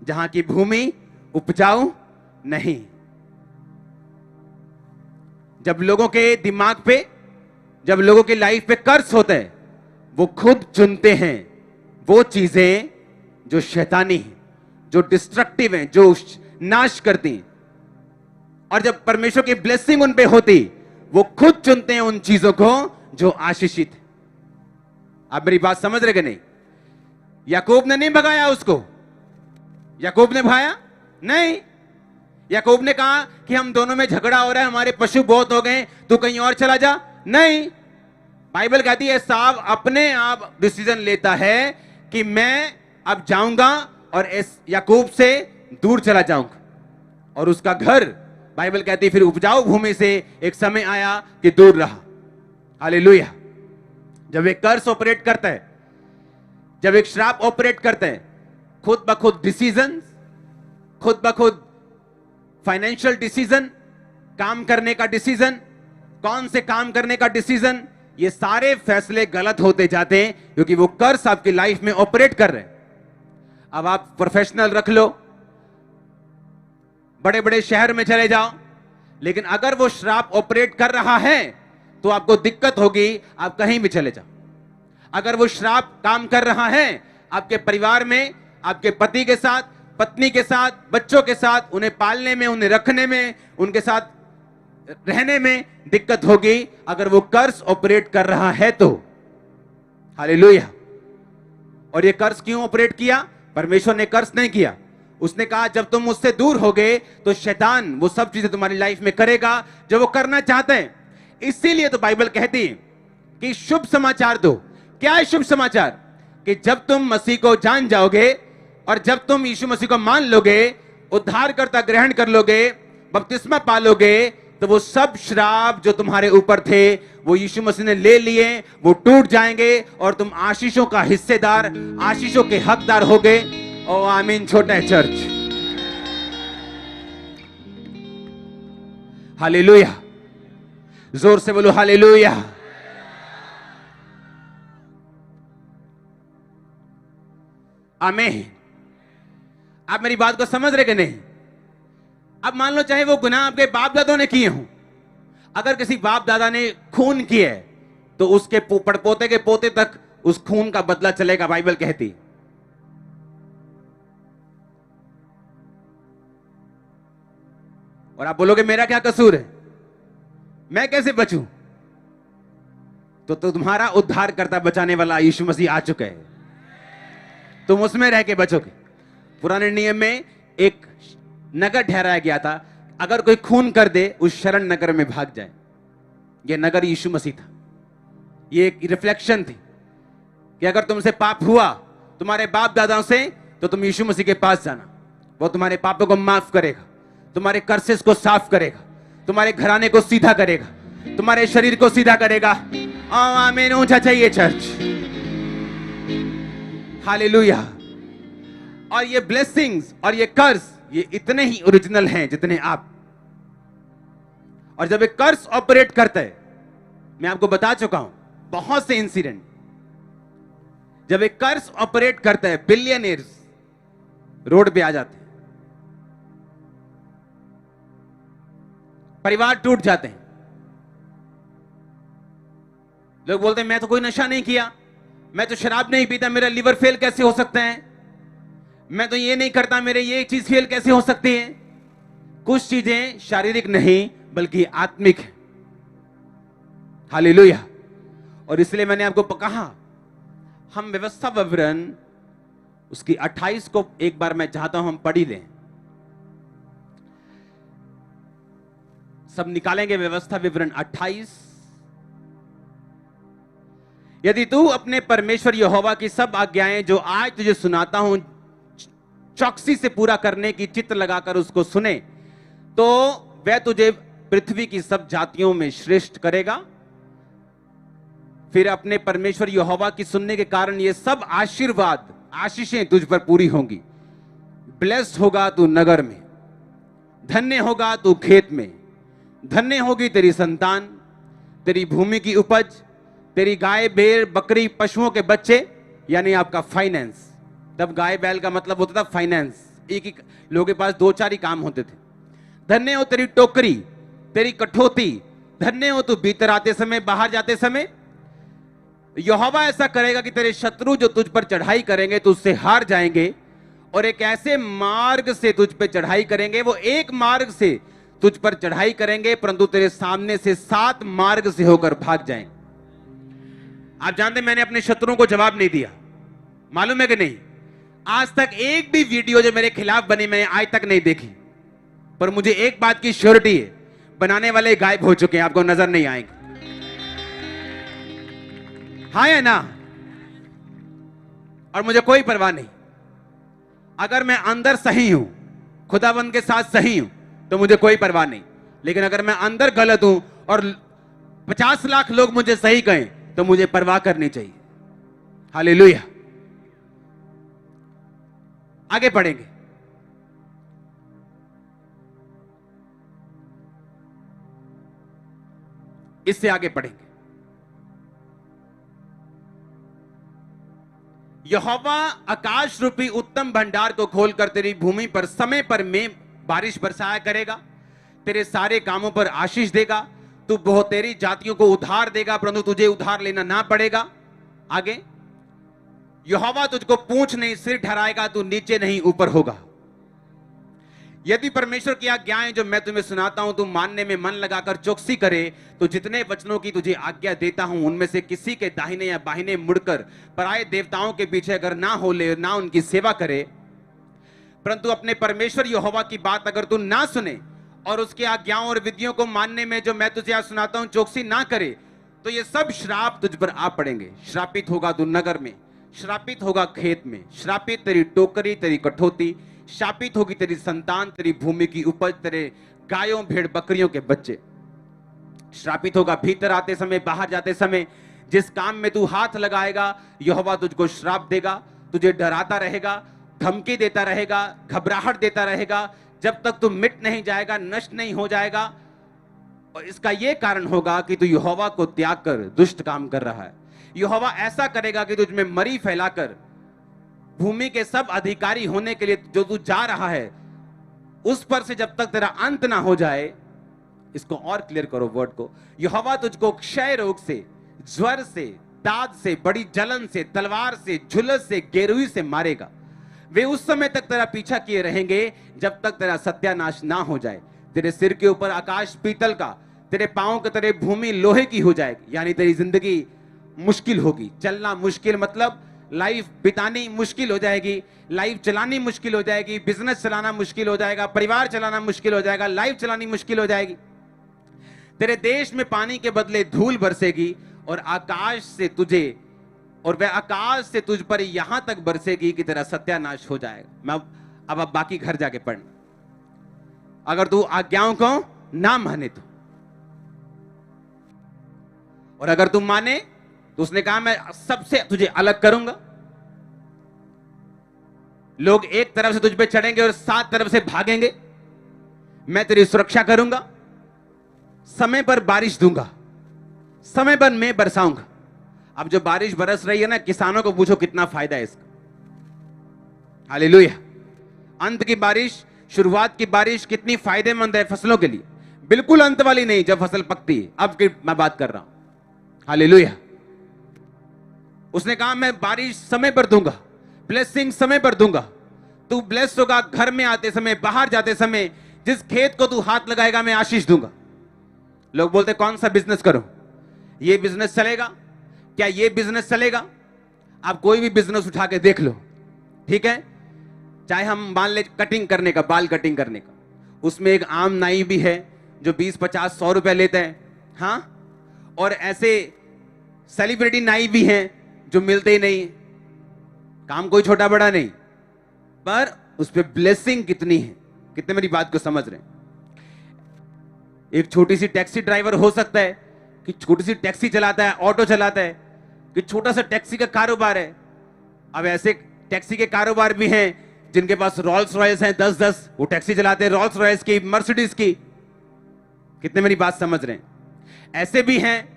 जहां की भूमि उपजाऊ नहीं। जब लोगों के दिमाग पे, जब लोगों की लाइफ पे कर्ज होता है, वो खुद चुनते हैं वो चीजें जो शैतानी हैं, जो डिस्ट्रक्टिव हैं, जो नाश करती हैं। और जब परमेश्वर की ब्लेसिंग उन पे होती, वो खुद चुनते हैं उन चीजों को जो आशीषित है। आप मेरी बात समझ रहे कि नहीं? याकूब ने नहीं भगाया उसको, याकूब ने भगाया नहीं। याकूब ने कहा कि हम दोनों में झगड़ा हो रहा है, हमारे पशु बहुत हो गए, तू कहीं और चला जा। नहीं, बाइबल कहती है एसाव अपने आप डिसीजन लेता है कि मैं अब जाऊंगा और इस याकूब से दूर चला जाऊंगा। और उसका घर, बाइबल कहती है, फिर उपजाऊ भूमि से एक समय आया कि दूर रहा। हालेलुया। जब एक कर्स ऑपरेट करता है, जब एक श्राप ऑपरेट करता है, खुद ब खुद डिसीजन, खुद ब खुद फाइनेंशियल डिसीजन, काम करने का डिसीजन, कौन से काम करने का डिसीजन, ये सारे फैसले गलत होते जाते हैं क्योंकि वो कर्स आपकी लाइफ में ऑपरेट कर रहे हैं। अब आप प्रोफेशनल रख लो, बड़े बड़े शहर में चले जाओ, लेकिन अगर वो श्राप ऑपरेट कर रहा है तो आपको दिक्कत होगी, आप कहीं भी चले जाओ। अगर वो श्राप काम कर रहा है आपके परिवार में, आपके पति के साथ, पत्नी के साथ, बच्चों के साथ, उन्हें पालने में, उन्हें रखने में, उनके साथ रहने में दिक्कत होगी अगर वो कर्स ऑपरेट कर रहा है तो। हालेलुया। और ये कर्स क्यों ऑपरेट किया? परमेश्वर ने कर्स नहीं किया। उसने कहा जब तुम मुझसे दूर होगे तो शैतान वो सब चीजें तुम्हारी लाइफ में करेगा जो वो करना चाहते हैं। इसीलिए तो बाइबल कहती है कि शुभ समाचार दो। क्या है शुभ समाचार? कि जब तुम मसीह को जान जाओगे और जब तुम यीशु मसीह को मान लोगे, उद्धारकर्ता ग्रहण कर लोगे, बपतिस्मा पालोगे, तो वो सब श्राप जो तुम्हारे ऊपर थे वो यीशु मसीह ने ले लिए, वो टूट जाएंगे और तुम आशीषों का हिस्सेदार, आशीषों के हकदार होगे। ओ आमीन। छोटा है चर्च। हालेलुया। जोर से बोलो हालेलुया। आमीन। आप मेरी बात को समझ रहे कि नहीं? अब मान लो चाहे वो गुनाह आपके बाप दादों ने किए हों, अगर किसी बाप दादा ने खून किए तो उसके पड़पोते के पोते तक उस खून का बदला चलेगा, बाइबल कहती। और आप बोलोगे मेरा क्या कसूर है, मैं कैसे बचूं? तो तुम्हारा उद्धार करता बचाने वाला यीशु मसीह आ चुका है, तुम उसमें रह के बचोगे। पुराने नियम में एक नगर ठहराया गया था, अगर कोई खून कर दे उस शरण नगर में भाग जाए। यह नगर यीशु मसीह था। यह एक रिफ्लेक्शन थी कि अगर तुमसे पाप हुआ तुम्हारे बाप दादाओं से, तो तुम यीशु मसीह के पास जाना, वो तुम्हारे पापों को माफ करेगा, तुम्हारे कर्सेस को साफ करेगा, तुम्हारे घराने को सीधा करेगा, तुम्हारे शरीर को सीधा करेगा। आमीन। ऊंचा चाहिए चर्च। हालेलुया। और ये ब्लेसिंग्स और ये कर्स, ये इतने ही ओरिजिनल हैं जितने आप। और जब एक कर्स ऑपरेट करता है, मैं आपको बता चुका हूं बहुत से इंसिडेंट, जब एक कर्स ऑपरेट करता है बिलियनियर्स रोड पे आ जाते हैं, परिवार टूट जाते हैं। लोग बोलते हैं मैं तो कोई नशा नहीं किया, मैं तो शराब नहीं पीता, मेरा लिवर फेल कैसे हो सकता है, मैं तो ये नहीं करता, मेरे ये चीज फेल कैसे हो सकती है। कुछ चीजें शारीरिक नहीं बल्कि आत्मिक है। हालेलुया। और इसलिए मैंने आपको कहा हम व्यवस्था विवरण उसकी 28 को एक बार मैं चाहता हूं हम पढ़ ही लें। सब निकालेंगे व्यवस्था विवरण 28। यदि तू अपने परमेश्वर यहोवा की सब आज्ञाएं जो आज तुझे सुनाता हूं चौकसी से पूरा करने की चित्त लगाकर उसको सुने, तो वह तुझे पृथ्वी की सब जातियों में श्रेष्ठ करेगा। फिर अपने परमेश्वर यहोवा की सुनने के कारण ये सब आशीर्वाद, आशीषें तुझ पर पूरी होंगी। ब्लेस्ड होगा तू नगर में, धन्य होगा तू खेत में, धन्य होगी तेरी संतान, तेरी भूमि की उपज, तेरी गाय भेड़ बकरी पशुओं के बच्चे, यानी आपका फाइनेंस। तब गाय बैल का मतलब होता था फाइनेंस, एक ही लोगों के पास 2-4 ही काम होते थे। धन्य हो तेरी टोकरी, तेरी कठौती, धन्य हो तू भीतर आते समय बाहर जाते समय। यहोवा ऐसा करेगा कि तेरे शत्रु जो तुझ पर चढ़ाई करेंगे तो उससे हार जाएंगे, और एक ऐसे मार्ग से तुझ पर चढ़ाई करेंगे, वो एक मार्ग से तुझ पर चढ़ाई करेंगे परंतु तेरे सामने से 7 मार्ग से होकर भाग जाएंगे। आप जानते मैंने अपने शत्रुओं को जवाब नहीं दिया, मालूम है कि नहीं? आज तक एक भी वीडियो जो मेरे खिलाफ बनी मैंने आज तक नहीं देखी, पर मुझे एक बात की श्योरिटी है, बनाने वाले गायब हो चुके हैं, आपको नजर नहीं आएंगे। हाँ या ना? और मुझे कोई परवाह नहीं, अगर मैं अंदर सही हूं, खुदाबंद के साथ सही हूं, तो मुझे कोई परवाह नहीं। लेकिन अगर मैं अंदर गलत हूं और 50 लाख लोग मुझे सही कहें, तो मुझे परवाह करनी चाहिए। हालेलुया। आगे बढ़ेंगे। इससे आगे बढ़ेंगे। यहोवा आकाश रूपी उत्तम भंडार को खोलकर तेरी भूमि पर समय पर में बारिश बरसाया करेगा, तेरे सारे कामों पर आशीष देगा, तू बहुतेरी जातियों को उधार देगा परंतु तुझे उधार लेना ना पड़ेगा। आगे, यहोवा तुझको पूंछ नहीं सिर ठहराएगा, तू नीचे नहीं ऊपर होगा। यदि परमेश्वर की आज्ञाएं जो मैं तुम्हें सुनाता हूं तुम मानने में मन लगाकर चौकसी करे, तो जितने वचनों की तुझे आज्ञा देता हूं उनमें से किसी के दाहिने या बाहिने मुड़कर पराये देवताओं के पीछे अगर ना हो ले, ना उनकी सेवा करे, परंतु अपने परमेश्वर यहोवा की बात अगर तू ना सुने और उसके आज्ञाओं और विधियों को मानने में जो मैं तुझे आज सुनाता हूं चौकसी ना करे, तो ये सब श्राप तुझ पर आ पड़ेंगे। श्रापित होगा तू नगर में, श्रापित होगा खेत में, श्रापित तेरी टोकरी तेरी कठौती, शापित होगी तेरी संतान, तेरी भूमि की उपज, तेरे गायों भेड़ बकरियों के बच्चे। श्रापित होगा भीतर आते समय बाहर जाते समय, जिस काम में तू हाथ लगाएगा यहोवा तुझको श्राप देगा, तुझे डराता रहेगा, धमकी देता रहेगा, घबराहट देता रहेगा, जब तक तू मिट नहीं जाएगा, नष्ट नहीं हो जाएगा। और इसका यह कारण होगा कि तू यहोवा को त्याग कर दुष्ट काम कर रहा है। यहोवा ऐसा करेगा कि तुझ में मरी फैलाकर भूमि के सब अधिकारी होने के लिए जो तू जा रहा है उस पर से जब तक तेरा अंत ना हो जाए, इसको और क्लियर करो वर्ड को, यहोवा तुझको क्षय रोग से, ज्वर से, दाद से, बड़ी जलन से, तलवार से, झुलस से, गेरुई से मारेगा। वे उस समय तक तेरा पीछा किए रहेंगे जब तक तेरा सत्यानाश ना हो जाए। तेरे सिर के ऊपर आकाश पीतल का, तेरे पांव के तरह भूमि लोहे की हो जाएगी। यानी तेरी जिंदगी मुश्किल होगी, चलना मुश्किल, मतलब लाइफ बितानी मुश्किल हो जाएगी, लाइफ चलानी मुश्किल हो जाएगी, बिजनेस चलाना मुश्किल हो जाएगा, परिवार चलाना मुश्किल हो जाएगा, लाइफ चलानी मुश्किल हो जाएगी। तेरे देश में पानी के बदले धूल बरसेगी और आकाश से तुझे, और वह आकाश से तुझ पर यहां तक बरसेगी कि तेरा सत्यानाश हो जाएगा। मैं अब बाकी घर जाके पढ़ना, अगर तू आज्ञाओं को ना माने तो, और अगर तू माने तो उसने कहा मैं सबसे तुझे अलग करूंगा। लोग एक तरफ से तुझ पे चढ़ेंगे और 7 तरफ से भागेंगे। मैं तेरी सुरक्षा करूंगा, समय पर बारिश दूंगा, समय पर मैं बरसाऊंगा। अब जो बारिश बरस रही है ना, किसानों को पूछो कितना फायदा है इसका। हालेलुया। अंत की बारिश, शुरुआत की बारिश कितनी फायदेमंद है फसलों के लिए, बिल्कुल अंत वाली नहीं जब फसल पकती है। अब की मैं बात कर रहा हूं। हालेलुया। उसने कहा मैं बारिश समय पर दूंगा, ब्लेसिंग समय पर दूंगा। तू ब्लेस होगा घर में आते समय, बाहर जाते समय, जिस खेत को तू हाथ लगाएगा मैं आशीष दूंगा। लोग बोलते कौन सा बिजनेस करो, ये बिजनेस चलेगा क्या, ये बिजनेस चलेगा? आप कोई भी बिजनेस उठा के देख लो, ठीक है, चाहे हम मान ले कटिंग करने का, बाल कटिंग करने का, उसमें एक आम नाई भी है जो 20, 50, 100 रुपए लेते हैं, हाँ, और ऐसे सेलिब्रिटी नाई भी हैं जो मिलते ही नहीं। काम कोई छोटा बड़ा नहीं, पर उस पर ब्लेसिंग कितनी है। कितने मेरी बात को समझ रहे हैं? एक छोटी सी टैक्सी ड्राइवर हो सकता है कि छोटी सी टैक्सी चलाता है, ऑटो चलाता है, कि छोटा सा टैक्सी का कारोबार है। अब ऐसे टैक्सी के कारोबार भी हैं जिनके पास रॉल्स रॉयल्स हैं 10-10, वो टैक्सी चलाते हैं रॉल्स रॉयल्स की, मर्सिडीज की। कितने मेरी बात समझ रहे हैं? ऐसे भी हैं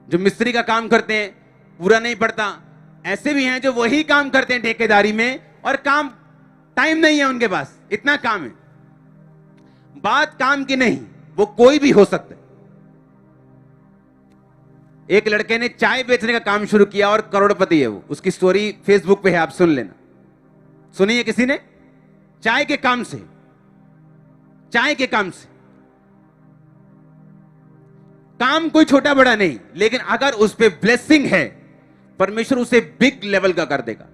जो मिस्त्री का काम करते हैं, पूरा नहीं पड़ता। ऐसे भी हैं जो वही काम करते हैं ठेकेदारी में, और काम टाइम नहीं है उनके पास, इतना काम है। बात काम की नहीं, वो कोई भी हो सकता है। एक लड़के ने चाय बेचने का काम शुरू किया और करोड़पति है वो। उसकी स्टोरी फेसबुक पे है, आप सुन लेना। सुनी है किसी ने? चाय के काम से, चाय के काम से। काम कोई छोटा बड़ा नहीं, लेकिन अगर उस पे ब्लेसिंग है, परमेश्वर उसे बिग लेवल का कर देगा।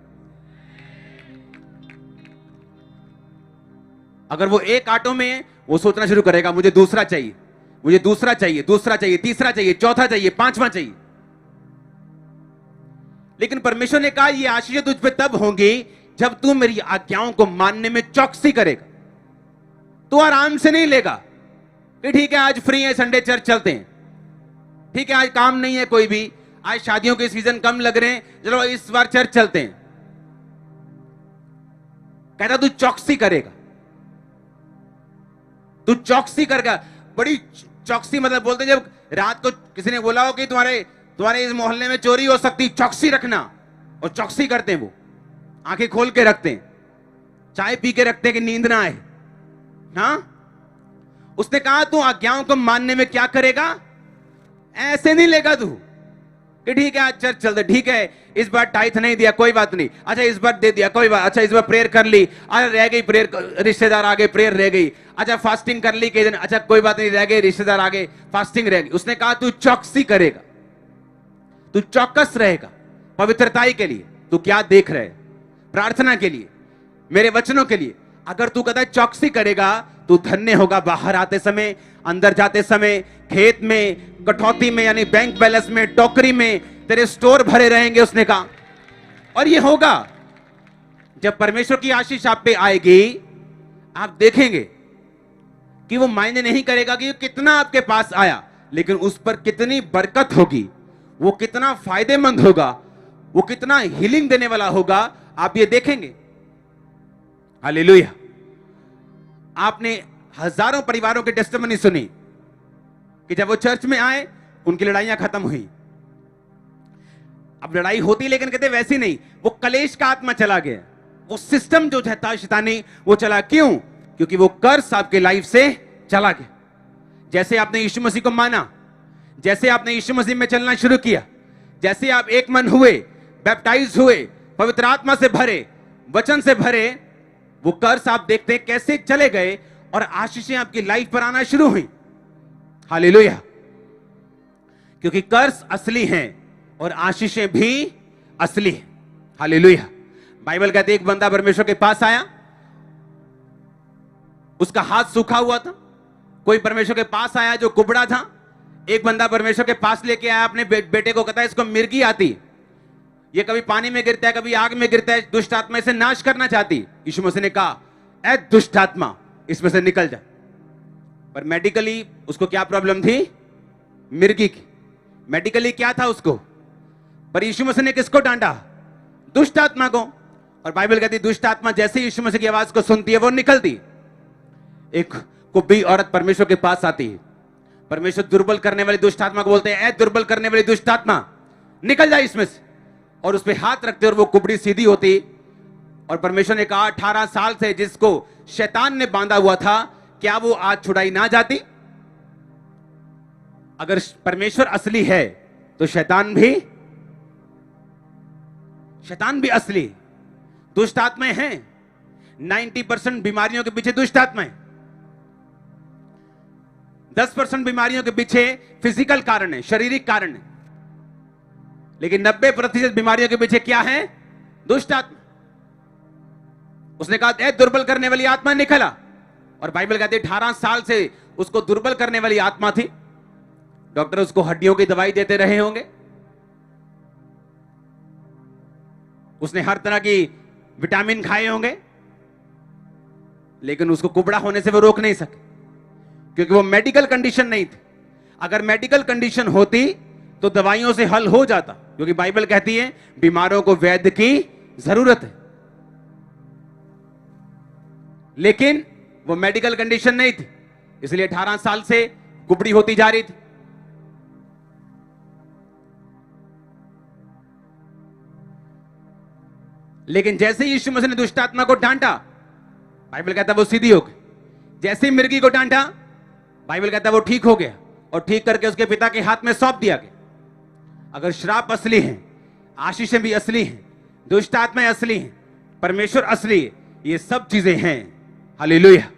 अगर वो एक आटो में वो सोचना शुरू करेगा, मुझे दूसरा चाहिए, मुझे दूसरा चाहिए, दूसरा चाहिए, तीसरा चाहिए, चौथा चाहिए, पांचवा चाहिए। लेकिन परमेश्वर ने कहा, ये आशीष तुझ पे तब होंगी जब तू मेरी आज्ञाओं को मानने में चौकसी करेगा। तू आराम से नहीं लेगा कि ठीक है आज फ्री है, संडे चर्च चलते हैं, ठीक है आज काम नहीं है कोई भी, आज शादियों के सीजन कम लग रहे हैं, चलो इस बार चर्च चलते हैं। कहता तू चौकसी करेगा, तू चौकसी करेगा। बड़ी चौकसी मतलब बोलते जब रात को किसी ने बोला हो कि तुम्हारे इस मोहल्ले में चोरी हो सकती, चौकसी रखना। और चौकसी करते हैं, वो आंखें खोल के रखते हैं, चाय पी के रखते हैं कि नींद ना आए। हाँ, उसने कहा तू आज्ञाओं को मानने में क्या करेगा? ऐसे नहीं लेगा तू कि ठीक है आज चर्च चलते, ठीक है इस बार टाइथ नहीं दिया कोई बात नहीं, अच्छा इस बार दे दिया कोई बात, अच्छा इस बार प्रेयर कर ली, अच्छा रह गई प्रेयर, रिश्तेदार आ गए प्रेयर रह गई, अच्छा फास्टिंग कर ली कई दिन, अच्छा कोई बात नहीं रह गए रिश्तेदार आ गए फास्टिंग रह गई। उसने कहा तू चौकसी करेगा, तू चौकस रहेगा पवित्रताई के लिए। तू क्या देख रहे, प्रार्थना के लिए, मेरे वचनों के लिए। अगर तू कहता है चौकसी करेगा, तू धन्य होगा। बाहर आते समय, अंदर जाते समय, खेत में, कटौती में यानी बैंक बैलेंस में, टोकरी में तेरे स्टोर भरे रहेंगे, उसने कहा। और ये होगा जब परमेश्वर की आशीष आप पे आएगी, आप देखेंगे कि वो मायने नहीं करेगा कि कितना आपके पास आया, लेकिन उस पर कितनी बरकत होगी, वो कितना फायदेमंद होगा, वो कितना हीलिंग देने वाला होगा, आप ये देखेंगे। हालेलुया। आपने हजारों परिवारों के टेस्टिमनी सुनी कि जब वो चर्च में आए उनकी लड़ाइयां खत्म हुई। अब लड़ाई होती लेकिन कहते वैसी नहीं, वो कलेश का आत्मा चला गया, वो सिस्टम जो था शैतानी वो चला। क्यों? क्योंकि वो कर्स आपके लाइफ से चला गया। जैसे आपने यीशु मसीह को माना, जैसे आपने यीशु मसीह में चलना शुरू किया, जैसे आप एक मन हुए, बैप्टाइज हुए, पवित्र आत्मा से भरे, वचन से भरे, वो कर्स आप देखते हैं कैसे चले गए और आशीषें आपकी लाइफ पर आना शुरू हुई। हालेलुया। क्योंकि कर्स असली हैं और आशीषें भी असली हैं। हालेलुया। बाइबल कहती है एक बंदा परमेश्वर के पास आया, उसका हाथ सूखा हुआ था। कोई परमेश्वर के पास आया जो कुबड़ा था। एक बंदा परमेश्वर के पास लेके आया अपने बेटे को, कहता है इसको मिर्गी आती, ये कभी पानी में गिरता है कभी आग में गिरता है, दुष्ट आत्मा इसे नाश करना चाहती। यीशु मसीह ने कहा ऐ दुष्ट आत्मा इसमें से निकल जा। पर मेडिकली उसको क्या प्रॉब्लम थी? मिर्गी की। मेडिकली क्या था उसको? पर यीशु मसीह ने किसको डांटा? दुष्ट आत्मा को। और बाइबल कहती है दुष्ट आत्मा जैसे यीशु मसीह की आवाज को सुनती है वो निकलती। एक कुब्बी औरत परमेश्वर के पास आती है, परमेश्वर दुर्बल करने वाली दुष्ट आत्मा को बोलते हैं ऐ दुर्बल करने वाली दुष्ट आत्मा निकल जाए इसमें से, और उस पर हाथ रखते और वो कुबड़ी सीधी होती। और परमेश्वर ने कहा 18 साल से जिसको शैतान ने बांधा हुआ था, क्या वो आज छुड़ाई ना जाती? अगर परमेश्वर असली है तो शैतान भी असली। दुष्ट आत्माएं हैं। 90% बीमारियों के पीछे दुष्ट आत्माएं, 10% बीमारियों के पीछे फिजिकल कारण है, शारीरिक कारण है, लेकिन 90% बीमारियों के पीछे क्या है? दुष्ट आत्मा। उसने कहा ए दुर्बल करने वाली आत्मा निकला। और बाइबल कहती है 18 साल से उसको दुर्बल करने वाली आत्मा थी। डॉक्टर उसको हड्डियों की दवाई देते रहे होंगे, उसने हर तरह की विटामिन खाए होंगे, लेकिन उसको कुबड़ा होने से वो रोक नहीं सके, क्योंकि वो मेडिकल कंडीशन नहीं थी। अगर मेडिकल कंडीशन होती तो दवाइयों से हल हो जाता, क्योंकि बाइबल कहती है बीमारों को वैद्य की जरूरत है। लेकिन वो मेडिकल कंडीशन नहीं थी, इसलिए 18 साल से कुबड़ी होती जा रही थी। लेकिन जैसे ही यीशु मसीह ने दुष्ट आत्मा को डांटा, बाइबल कहता है वो सीधी हो गई। जैसे ही मिर्गी को डांटा, बाइबल कहता है वो ठीक हो गया, और ठीक करके उसके पिता के हाथ में सौंप दिया गया। अगर श्राप असली है, आशीषें भी असली हैं, दुष्ट आत्माएं असली हैं, परमेश्वर असली है, ये सब चीजें हैं। हालेलुया।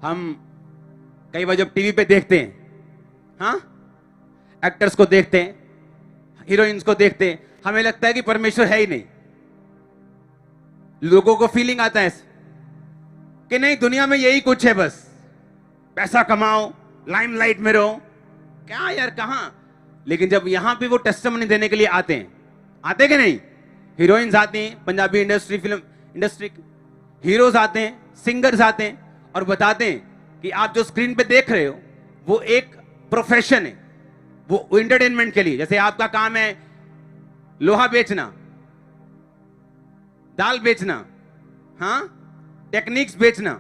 हम कई बार जब टीवी पे देखते हैं, हाँ, एक्टर्स को देखते हैं, हीरोइंस को देखते हैं, हमें लगता है कि परमेश्वर है ही नहीं। लोगों को फीलिंग आता है कि नहीं, दुनिया में यही कुछ है, बस पैसा कमाओ, लाइमलाइट में रहो। क्या यार, कहां? लेकिन जब यहां पे वो टेस्टिमनी देने के लिए आते हैं, आते कि नहीं? हीरोइंस आती हैं, Punjabi industry, film industry, heroes आते हैं, सिंगर्स आते हैं और बताते हैं कि आप जो स्क्रीन पे देख रहे हो वो एक प्रोफेशन है, वो एंटरटेनमेंट के लिए। जैसे आपका काम है लोहा बेचना, दाल बेचना, हाँ, टेक्निक्स बेचना,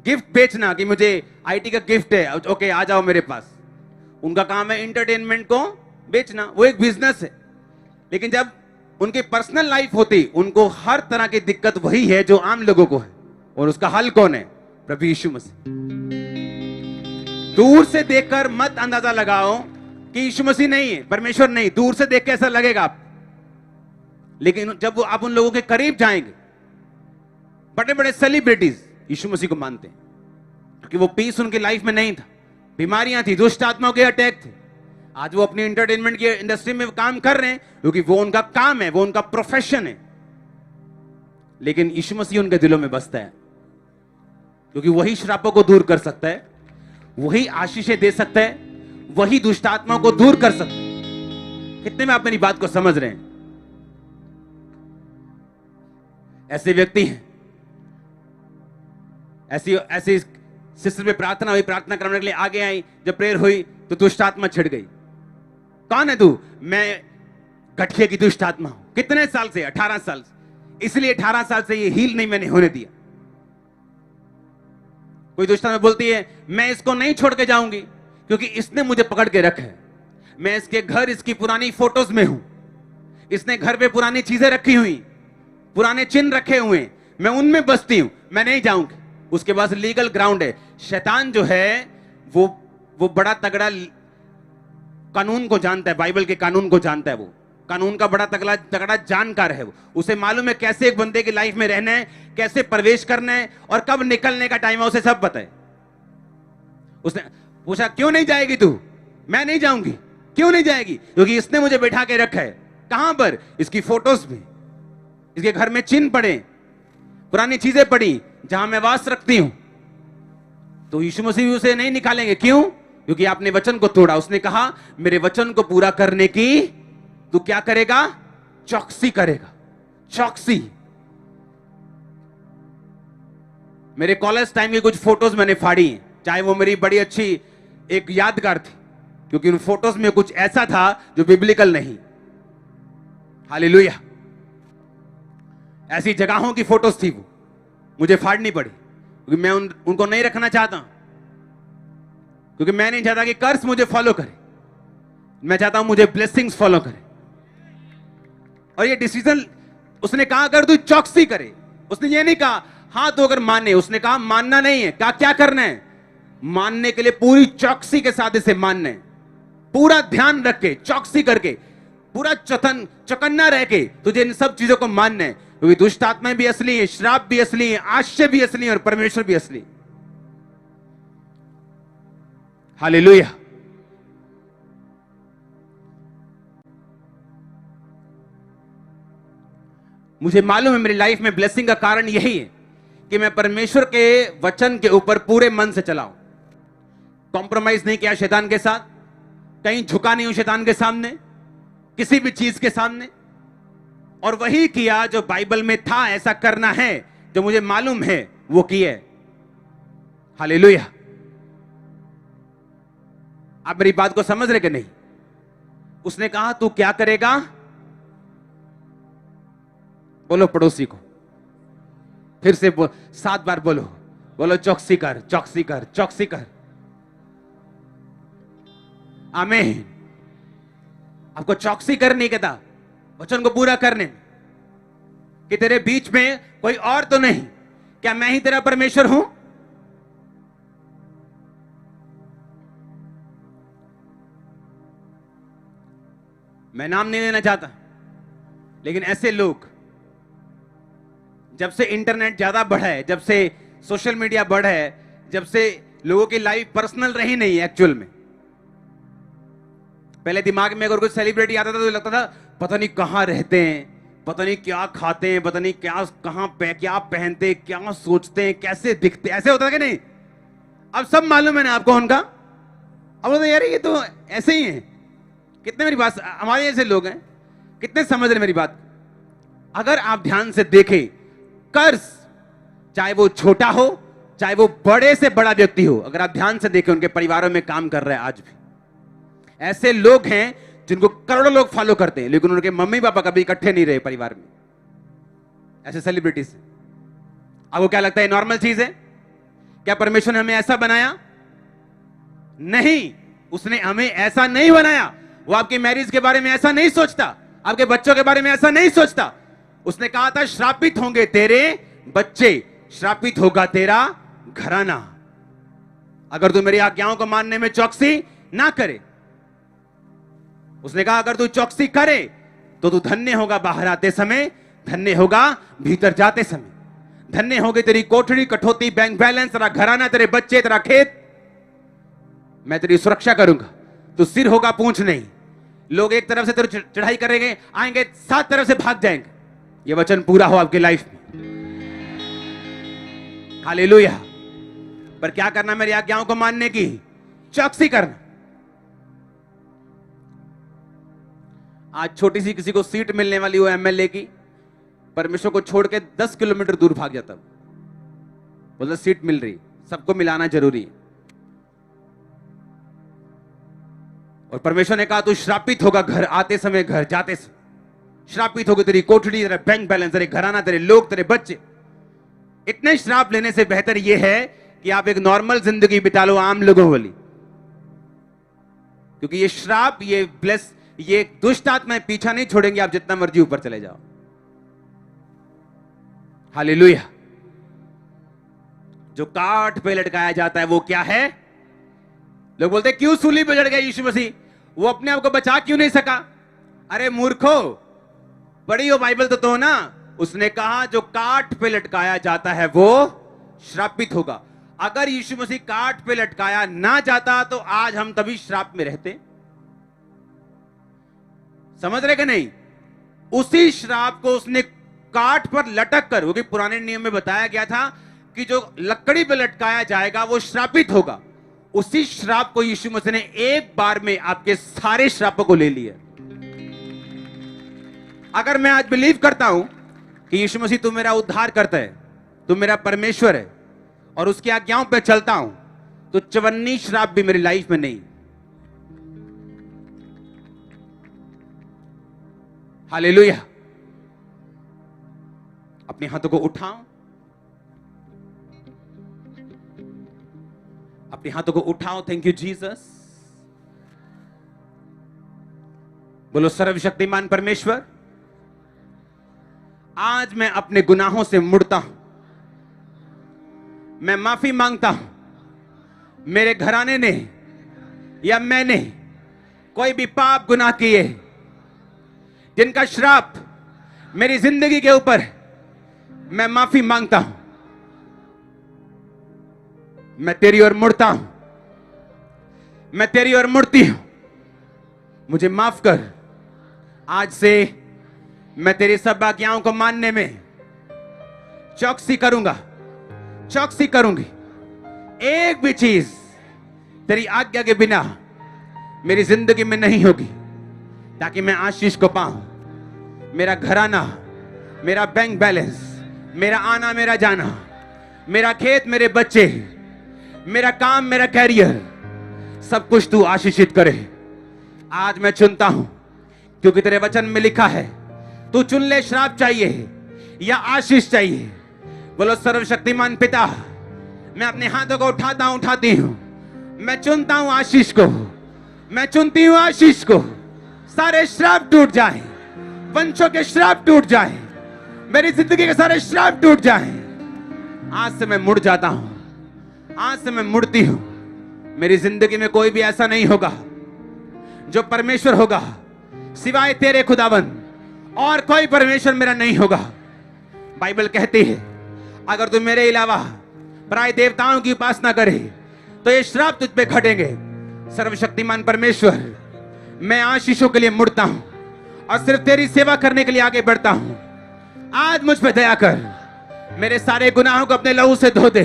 गिफ्ट बेचना, कि मुझे आईटी का गिफ्ट है, ओके आ जाओ मेरे पास। उनका काम है एंटरटेनमेंट को बेचना, वो एक बिजनेस है। लेकिन जब उनकी पर्सनल लाइफ होती, उनको हर तरह की दिक्कत वही है जो आम लोगों को है, और उसका हल कौन है? प्रभु यीशु मसीह। दूर से देखकर मत अंदाजा लगाओ कि यीशु मसीह नहीं है, परमेश्वर नहीं। दूर से देख के ऐसा लगेगा आप, लेकिन जब वो आप उन लोगों के करीब जाएंगे, बड़े बड़े सेलिब्रिटीज यीशु मसीह को मानते हैं, क्योंकि वो पीस उनकी लाइफ में नहीं था, बीमारियां थी, दुष्ट आत्माओं के अटैक थे। आज वो अपनी एंटरटेनमेंट की इंडस्ट्री में काम कर रहे हैं, क्योंकि वो उनका काम है, वो उनका प्रोफेशन है। लेकिन यीशु मसीह उनके दिलों में बसता है, क्योंकि वही श्रापों को दूर कर सकता है, वही आशीषें दे सकता है, वही दुष्ट आत्माओं को दूर कर सकता है। कितने में आप मेरी बात को समझ रहे हैं? ऐसे व्यक्ति हैं, ऐसी सिस्टर पे प्रार्थना हुई, प्रार्थना करने के लिए आगे आई, जब प्रेयर हुई तो दुष्ट आत्मा छिड़ गई। कौन है तू? मैं गठिए की दुष्ट आत्मा हूं। कितने साल से? 18 साल से। इसलिए 18 साल से ये हील नहीं मैंने होने दिया। कोई दुष्ट आत्मा बोलती है मैं इसको नहीं छोड़ के जाऊंगी, क्योंकि इसने मुझे पकड़ के रखा है। मैं इसके घर, इसकी पुरानी फोटोज में हूं, इसने घर पे पुरानी चीजें रखी हुई, पुराने चिन्ह रखे हुए, मैं उनमें बसती हूं, मैं नहीं जाऊंगी। उसके पास लीगल ग्राउंड है। शैतान जो है वो बड़ा तगड़ा कानून को जानता है, बाइबल के कानून को जानता है। वो कानून का बड़ा तगड़ा जानकार है। वो उसे मालूम है कैसे एक बंदे की लाइफ में रहना है, कैसे प्रवेश करना है, और कब निकलने का टाइम है, उसे सब पता है। उसने पूछा क्यों नहीं जाएगी तू? मैं नहीं जाऊंगी। क्यों नहीं जाएगी? क्योंकि इसने मुझे बैठा के रखा है। कहां पर? इसकी फोटोज में, इसके घर में चिन्ह पड़े, पुरानी चीजें पड़ी जहां मैं वास रखती हूं। तो यीशु मसीह भी उसे नहीं निकालेंगे। क्यों? क्योंकि आपने वचन को तोड़ा। उसने कहा मेरे वचन को पूरा करने की तू क्या करेगा? चौकसी करेगा। चौकसी। मेरे कॉलेज टाइम की कुछ फोटोज मैंने फाड़ी हैं, चाहे वो मेरी बड़ी अच्छी एक यादगार थी, क्योंकि उन फोटोज में कुछ ऐसा था जो बिब्लिकल नहीं। हालेलुया। ऐसी जगहों की फोटोज थी, वो मुझे फाड़नी पड़ी, क्योंकि मैं उनको नहीं रखना चाहता, क्योंकि मैं नहीं चाहता कि कर्स मुझे फॉलो करे। मैं चाहता हूं मुझे ब्लेसिंग्स फॉलो करे। और ये डिसीजन उसने कहा अगर तू चौकसी करे। उसने ये नहीं कहा हाँ तो अगर माने, उसने कहा मानना नहीं है। कहा क्या करना है? मानने के लिए पूरी चौकसी के साथ इसे मानना है, पूरा ध्यान रख के, चौकसी करके, पूरा चौकन्ना रह के तुझे इन सब चीजों को मानना है, क्योंकि दुष्ट आत्माएं भी असली है, श्राप भी असली है, आश्चर्य भी असली है, और परमेश्वर भी असली। हालेलुया। मुझे मालूम है मेरी लाइफ में ब्लेसिंग का कारण यही है कि मैं परमेश्वर के वचन के ऊपर पूरे मन से चलाऊं, कॉम्प्रोमाइज नहीं किया शैतान के साथ, कहीं झुका नहीं हूं शैतान के सामने, किसी भी चीज के सामने, और वही किया जो बाइबल में था ऐसा करना है, जो मुझे मालूम है वो किया। हालेलुया। आप मेरी बात को समझ रहे कि नहीं? उसने कहा तू क्या करेगा? बोलो पड़ोसी को, फिर से 7 बार बोलो, बोलो चौकसी कर, चौकसी कर, चौकसी कर। आमीन। आपको चौकसी करने कहता वचन को पूरा करने में, कि तेरे बीच में कोई और तो नहीं, क्या मैं ही तेरा परमेश्वर हूं? मैं नाम नहीं लेना चाहता, लेकिन ऐसे लोग, जब से इंटरनेट ज्यादा बढ़ा है, जब से सोशल मीडिया बढ़ा है, जब से लोगों की लाइफ पर्सनल रही नहीं है एक्चुअल में। पहले दिमाग में अगर कोई सेलिब्रिटी आता था तो लगता था पता नहीं कहां रहते हैं, पता नहीं क्या खाते हैं, पता नहीं क्या कहां क्या पहनते हैं, क्या सोचते हैं, कैसे दिखते, ऐसे होता था कि नहीं? अब सब मालूम है ना आपको उनका। अब बोलते यार ये तो ऐसे ही है। कितने मेरी बात, हमारे ऐसे लोग हैं, कितने समझ रहे मेरी बात? अगर आप ध्यान से देखें, कर्ज चाहे वो छोटा हो चाहे वो बड़े से बड़ा व्यक्ति हो, अगर आप ध्यान से देखें उनके परिवारों में काम कर रहा है आज भी। ऐसे लोग हैं जिनको करोड़ों लोग फॉलो करते हैं, लेकिन उनके मम्मी पापा कभी इकट्ठे नहीं रहे परिवार में। ऐसे सेलिब्रिटीज। आपको क्या लगता है नॉर्मल चीज है? क्या परमेश्वर ने हमें ऐसा बनाया? नहीं, उसने हमें ऐसा नहीं बनाया। वो आपकी मैरिज के बारे में ऐसा नहीं सोचता, आपके बच्चों के बारे में ऐसा नहीं सोचता। उसने कहा था श्रापित होंगे तेरे बच्चे, श्रापित होगा तेरा घराना, अगर तू मेरी आज्ञाओं को मानने में चौकसी ना करे। उसने कहा अगर तू चौकसी करे तो तू धन्य होगा बाहर आते समय, धन्य होगा भीतर जाते समय, धन्य होगी तेरी कोठरी, कठौती, बैंक बैलेंस, तेरा घराना, तेरे बच्चे, तेरा खेत। मैं तेरी सुरक्षा करूंगा, तू सिर होगा पूंछ नहीं। लोग एक तरफ से तेरी चढ़ाई करेंगे, आएंगे 7 तरफ से भाग जाएंगे। यह वचन पूरा हो आपकी लाइफ में। हालेलुया। पर क्या करना? मेरी आज्ञाओं को मानने की चौकसी करना। आज छोटी सी किसी को सीट मिलने वाली हो एमएलए की, परमेश्वर को छोड़ के 10 किलोमीटर दूर भाग जाता, बोलता सीट मिल रही, सबको मिलाना जरूरी है। और परमेश्वर ने कहा तू श्रापित होगा घर आते समय, घर जाते समय। श्रापित होगी तेरी कोठरी, तेरा बैंक बैलेंस, तेरे घराना, तेरे लोग, तेरे बच्चे। इतने श्राप लेने से बेहतर यह है कि आप एक नॉर्मल जिंदगी बिता लो आम लोगों वाली, क्योंकि ये श्राप, ये ब्लेस, ये दुष्ट आत्माएं पीछा नहीं छोड़ेंगे, आप जितना मर्जी ऊपर चले जाओ। हालेलुया। जो काठ पे लटकाया जाता है वो क्या है? लोग बोलते क्यों सूली पे चढ़ गया यीशु मसीह, वो अपने आप को बचा क्यों नहीं सका? अरे मूर्खो, पढ़ी हो बाइबल तो ना। उसने कहा जो काठ पे लटकाया जाता है वो श्रापित होगा। अगर यीशु मसीह काठ पे लटकाया ना जाता तो आज हम तभी श्राप में रहते। समझ रहे कि नहीं? उसी श्राप को उसने काठ पर लटक कर, क्योंकि पुराने नियम में बताया गया था कि जो लकड़ी पे लटकाया जाएगा वो श्रापित होगा। उसी श्राप को यीशु मसीह ने एक बार में आपके सारे श्रापों को ले लिया। अगर मैं आज बिलीव करता हूं कि यीशु मसीह तू मेरा उद्धार करता है, तू मेरा परमेश्वर है और उसकी आज्ञाओं पे चलता हूं, तो 54 श्राप भी मेरी लाइफ में नहीं। हालेलुया। अपने हाथों को उठाओ, अपने हाथों को उठाओ। Thank you Jesus. बोलो सर्वशक्तिमान परमेश्वर, आज मैं अपने गुनाहों से मुड़ता हूं, मैं माफी मांगता हूं। मेरे घराने ने या मैंने कोई भी पाप गुनाह किए जिनका श्राप मेरी जिंदगी के ऊपर, मैं माफी मांगता हूं। मैं तेरी ओर मुड़ता हूं, मैं तेरी ओर मुड़ती हूं, मुझे माफ कर। आज से मैं तेरी सब आज्ञाओं को मानने में चौकसी करूंगा, चौकसी करूंगी। एक भी चीज तेरी आज्ञा के बिना मेरी जिंदगी में नहीं होगी, ताकि मैं आशीष को पाऊं। मेरा घराना, मेरा बैंक बैलेंस, मेरा आना मेरा जाना, मेरा खेत, मेरे बच्चे, मेरा काम, मेरा कैरियर, सब कुछ तू आशीषित करे। आज मैं चुनता हूं, क्योंकि तेरे वचन में लिखा है तू चुन ले, श्राप चाहिए या आशीष चाहिए। बोलो सर्वशक्तिमान पिता, मैं अपने हाथों को उठाता हूं, उठाती हूं। मैं चुनता हूं आशीष को, मैं चुनती हूं आशीष को। सारे श्राप टूट जाएं, वंशों के श्राप टूट जाएं, मेरी जिंदगी के सारे श्राप टूट जाएं। आज से मैं मुड़ जाता हूं, आज से मैं मुड़ती हूं। मेरी जिंदगी में कोई भी ऐसा नहीं होगा जो परमेश्वर होगा सिवाय तेरे खुदावन, और कोई परमेश्वर मेरा नहीं होगा। बाइबल कहती है अगर तू मेरे अलावा पराये देवताओं की उपासना करे तो ये श्राप तुझ पे घटेंगे। सर्वशक्तिमान परमेश्वर, मैं आशीषों के लिए मुड़ता हूं और सिर्फ तेरी सेवा करने के लिए आगे बढ़ता हूं। आज मुझ पे दया कर, मेरे सारे गुनाहों को अपने लहू से धो दे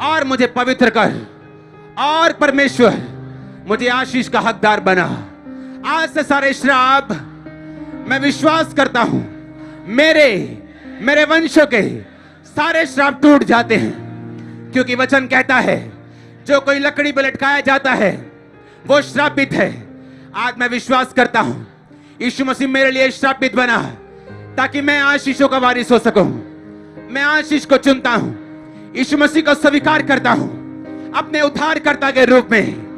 और मुझे पवित्र कर, और परमेश्वर मुझे आशीष का हकदार बना। आज से सारे श्राप, मैं विश्वास करता हूं मेरे वंशों के सारे श्राप टूट जाते हैं, क्योंकि वचन कहता है जो कोई लकड़ी पर लटकाया जाता है वो श्रापित है। आज मैं विश्वास करता हूं यीशु मसीह मेरे लिए श्रापित बना ताकि मैं आशीषों का वारिस हो सकूं। मैं आशीष को चुनता हूं, यीशु मसीह को स्वीकार करता हूं अपने उद्धारकर्ता के रूप में।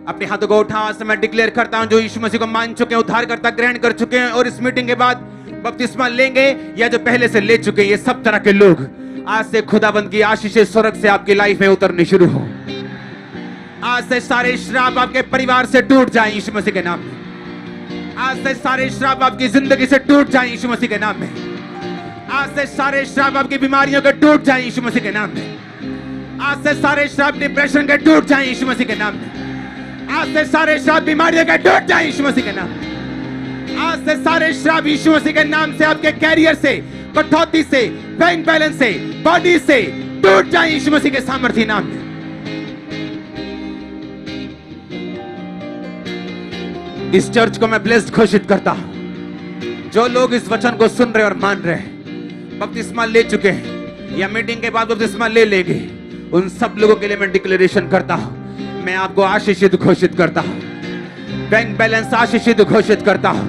अपने हाथों को उठा, से मैं डिक्लेयर करता हूं जो यीशु मसीह को मान चुके हैं, उद्धारकर्ता ग्रहण कर चुके हैं और इस मीटिंग के बाद बपतिस्मा लेंगे या जो पहले से ले चुके हैं, ये सब तरह के लोग आज से खुदाबंद की आशीषें स्वर्ग से आपकी लाइफ में उतरनी शुरू हो। आज से सारे श्राप आपके परिवार से टूट जाएं यीशु मसीह के नाम में। आज से सारे श्राप आपकी जिंदगी से टूट जाएं यीशु मसीह के नाम में। आज से सारे श्राप आपकी बीमारियों के टूट जाएं यीशु मसीह के नाम में। आज से सारे श्राप डिप्रेशन के टूट जाएं यीशु मसीह के नाम में। आज से सारे श्राप बीमारियों के टूट जाएं यीशु मसीह के नाम में। आज से सारे श्राप यीशु मसीह के नाम से आपके कैरियर से, कटौती से, बैंक बैलेंस से, बॉडी से टूट जाएं यीशु मसीह के सामर्थ्य नाम में। इस चर्च को मैं ब्लेस्ड घोषित करता हूं। जो लोग इस वचन को सुन रहे और मान रहे हैं, बपतिस्मा ले चुके हैं या मीटिंग के बाद बपतिस्मा ले लेंगे, उन सब लोगों के लिए मैं डिक्लेरेशन करता हूं, मैं आपको आशीषित घोषित करता हूं। बैंक बैलेंस आशीषित घोषित करता हूं,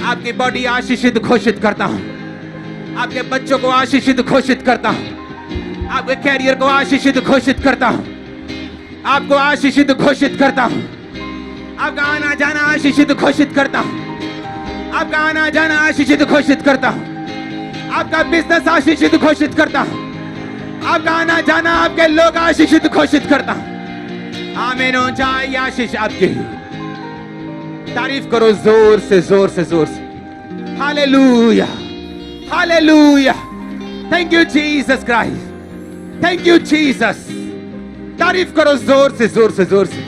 आपकी बॉडी आशीषित घोषित करता हूं, आपके बच्चों को आशीषित घोषित करता हूं, आपके कैरियर को आशीषित घोषित करता हूं, आपको आशीषित घोषित करता हूं, आपका आना जाना आशीषित घोषित करता हूं, आपका आना जाना आशीषित घोषित करता हूं, आपका बिजनेस आशीषित घोषित करता हूं, आपका आना जाना, आपके लोग आशीषित घोषित करता हूं। आमीन हो जाए आशीष आपकी। तारीफ करो जोर से जोर से जोर से। Hallelujah, hallelujah. Thank you Jesus Christ, thank you Jesus. तारीफ करो जोर से जोर से जोर से।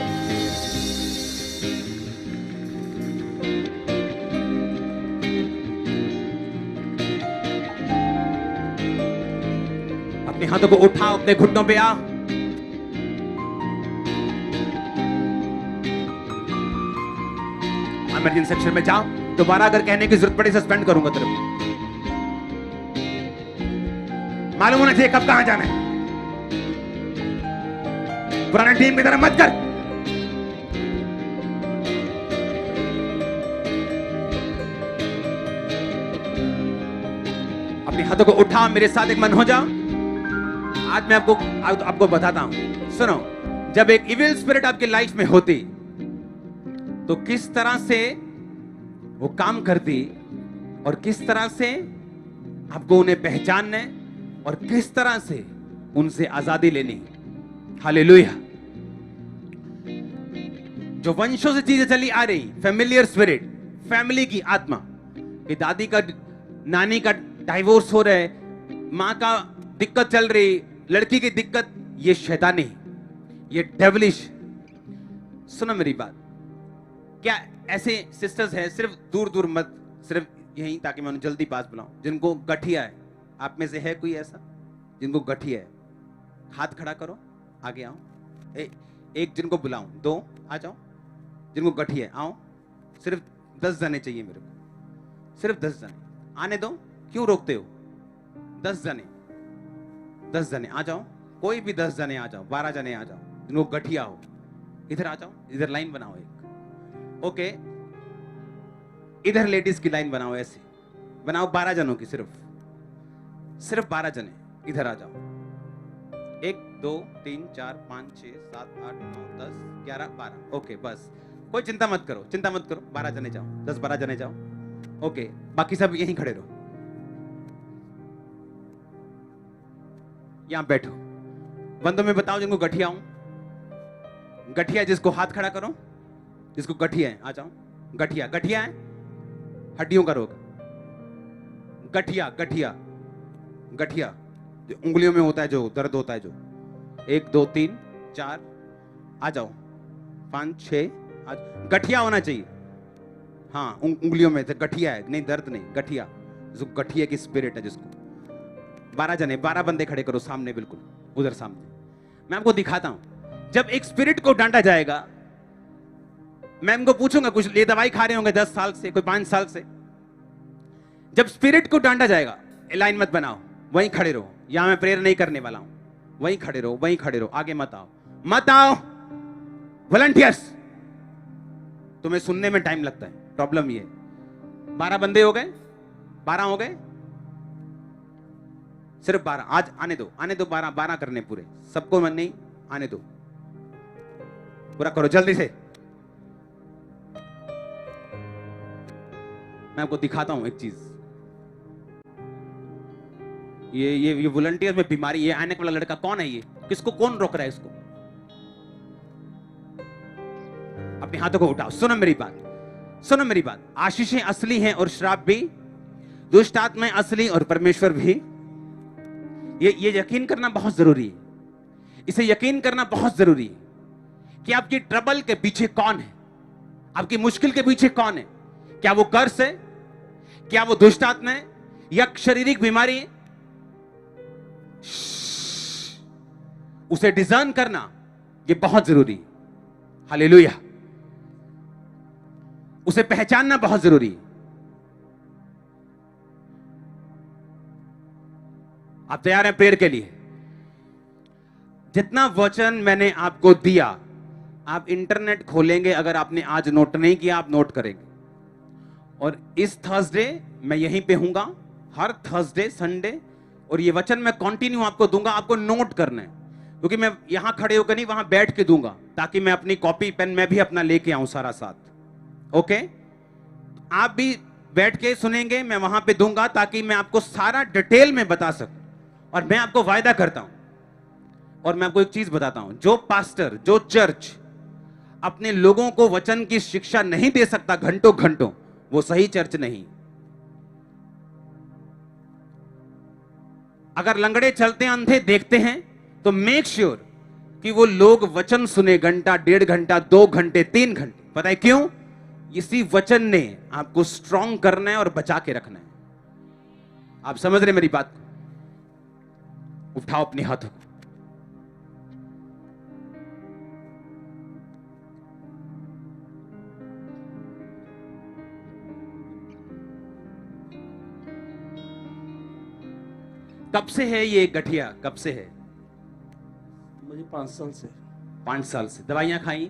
अपने हाथों को उठाओ, अपने घुटनों पे आओ। इमरजेंसी सेक्शन में जाओ। दोबारा अगर कहने की जरूरत पड़े सस्पेंड करूंगा तेरे को। मालूम होना चाहिए कब कहां जाना है। पुराने टीम की तरह मत कर। अपने हाथों को उठा, मेरे साथ एक मन हो जाओ। आज मैं आपको बताता हूं, सुनो। जब एक इविल स्पिरिट आपकी लाइफ में होती तो किस तरह से वो काम करती और किस तरह से आपको उन्हें पहचानने और किस तरह से उनसे आजादी लेनी। हालेलुया। जो वंशों से चीजें चली आ रही, फैमिलियर स्पिरिट, फैमिली की आत्मा, कि दादी का नानी का डाइवोर्स हो रहा है, मां का दिक्कत चल रही, लड़की की दिक्कत, ये शैतानी, ये डेविलिश। सुनो मेरी बात, क्या ऐसे सिस्टर्स हैं, सिर्फ दूर दूर मत, सिर्फ यहीं, ताकि मैं उन्हें जल्दी पास बुलाऊं, जिनको गठिया है? आप में से है कोई ऐसा जिनको गठिया है? हाथ खड़ा करो, आगे आओ। एक जिनको बुलाऊं, 2 आ जाओ। जिनको गठिया है आओ। सिर्फ 10 जने चाहिए मेरे को, सिर्फ 10 जने। आने दो, क्यों रोकते हो? 10 जने, 10 जने आ जाओ। कोई भी 10 जने आ जाओ, 12 जने आ जाओ जिनको गठिया हो। इधर आ जाओ, इधर लाइन बनाओ एक। ओके, इधर लेडीज की लाइन बनाओ, ऐसे बनाओ 12 जनों की, सिर्फ 12 जने। इधर आ जाओ, 1 2 3 4 5 6 7 8 9 10 11 12। ओके बस, कोई चिंता मत करो, चिंता मत करो। 12 जने जाओ, 10 12 जने जाओ। ओके, बाकी सब यहीं खड़े रहो, यहां बैठो। बंदों में बताओ जिनको गठिया हूं, गठिया जिसको हाथ खड़ा करो, जिसको गठिया है आ जाओ। गठिया, गठिया है हड्डियों का रोग, गठिया गठिया गठिया जो उंगलियों में होता है, जो दर्द होता है, जो 1 2 3 4 आ जाओ, 5 6 गठिया होना चाहिए। हाँ उंगलियों में से गठिया है, नहीं दर्द नहीं, गठिया, जिसको गठिया की स्पिरिट है जिसको। 12 जने, 12 बंदे खड़े करो सामने, बिल्कुल उधर सामने। मैं आपको दिखाता हूं, जब एक स्पिरिट को डांटा जाएगा, मैं इनको पूछूंगा, कुछ ये दवाई खा रहे होंगे 10 साल से, कोई 5 साल से। जब स्पिरिट को डांटा जाएगा, लाइन मत बनाओ, वहीं खड़े रहो। यहां मैं प्रेयर नहीं करने वाला हूं, वहीं खड़े रहो, वहीं खड़े रहो, आगे मत आओ, मत आओ। वॉलंटियर्स, तुम्हें सुनने में टाइम लगता है, प्रॉब्लम ये। 12 बंदे हो गए, 12 हो गए, सिर्फ 12 आज आने दो, आने दो। 12 12 करने पूरे, सबको मन नहीं, आने दो, पूरा करो जल्दी से। मैं आपको दिखाता हूं एक चीज, ये वॉलंटियर में बीमारी, ये आने वाला लड़का कौन है, ये किसको कौन रोक रहा है इसको? अपने हाथों को उठाओ, सुनो मेरी बात, सुनो मेरी बात। आशीषें असली हैं और श्राप भी, दुष्ट आत्माएं असली और परमेश्वर भी। ये यकीन करना बहुत जरूरी है, इसे यकीन करना बहुत जरूरी है कि आपकी ट्रबल के पीछे कौन है, आपकी मुश्किल के पीछे कौन है। क्या वो कर्स है, क्या वो दुष्ट आत्मा है, या शारीरिक बीमारी है? उसे डिजर्न करना ये बहुत जरूरी है। हालेलुया, उसे पहचानना बहुत जरूरी है। आप तैयार हैं प्रेयर के लिए? जितना वचन मैंने आपको दिया, आप इंटरनेट खोलेंगे, अगर आपने आज नोट नहीं किया आप नोट करेंगे। और इस थर्सडे मैं यहीं पे हूंगा, हर थर्सडे संडे, और ये वचन मैं कंटिन्यू आपको दूंगा, आपको नोट करना है, क्योंकि मैं यहां खड़े होकर नहीं, वहां बैठ के दूंगा, ताकि मैं अपनी कॉपी पेन मैं भी अपना लेके आऊं सारा साथ। ओके, आप भी बैठ के सुनेंगे, मैं वहां पे दूंगा, ताकि मैं आपको सारा डिटेल में बता सकूं। और मैं आपको वायदा करता हूं, और मैं आपको एक चीज बताता हूं, जो पास्टर, जो चर्च अपने लोगों को वचन की शिक्षा नहीं दे सकता घंटों घंटों, वो सही चर्च नहीं। अगर लंगड़े चलते अंधे देखते हैं, तो मेक श्योर कि वो लोग वचन सुने, घंटा, 1.5 घंटा, 2 घंटे, 3 घंटे। पता है क्यों? इसी वचन ने आपको स्ट्रांग करना है और बचा के रखना है। आप समझ रहे मेरी बात को? उठाओ अपने हाथों को। कब से है ये गठिया, कब से है? मुझे 5 साल से। 5 साल से। दवाइयां खाई?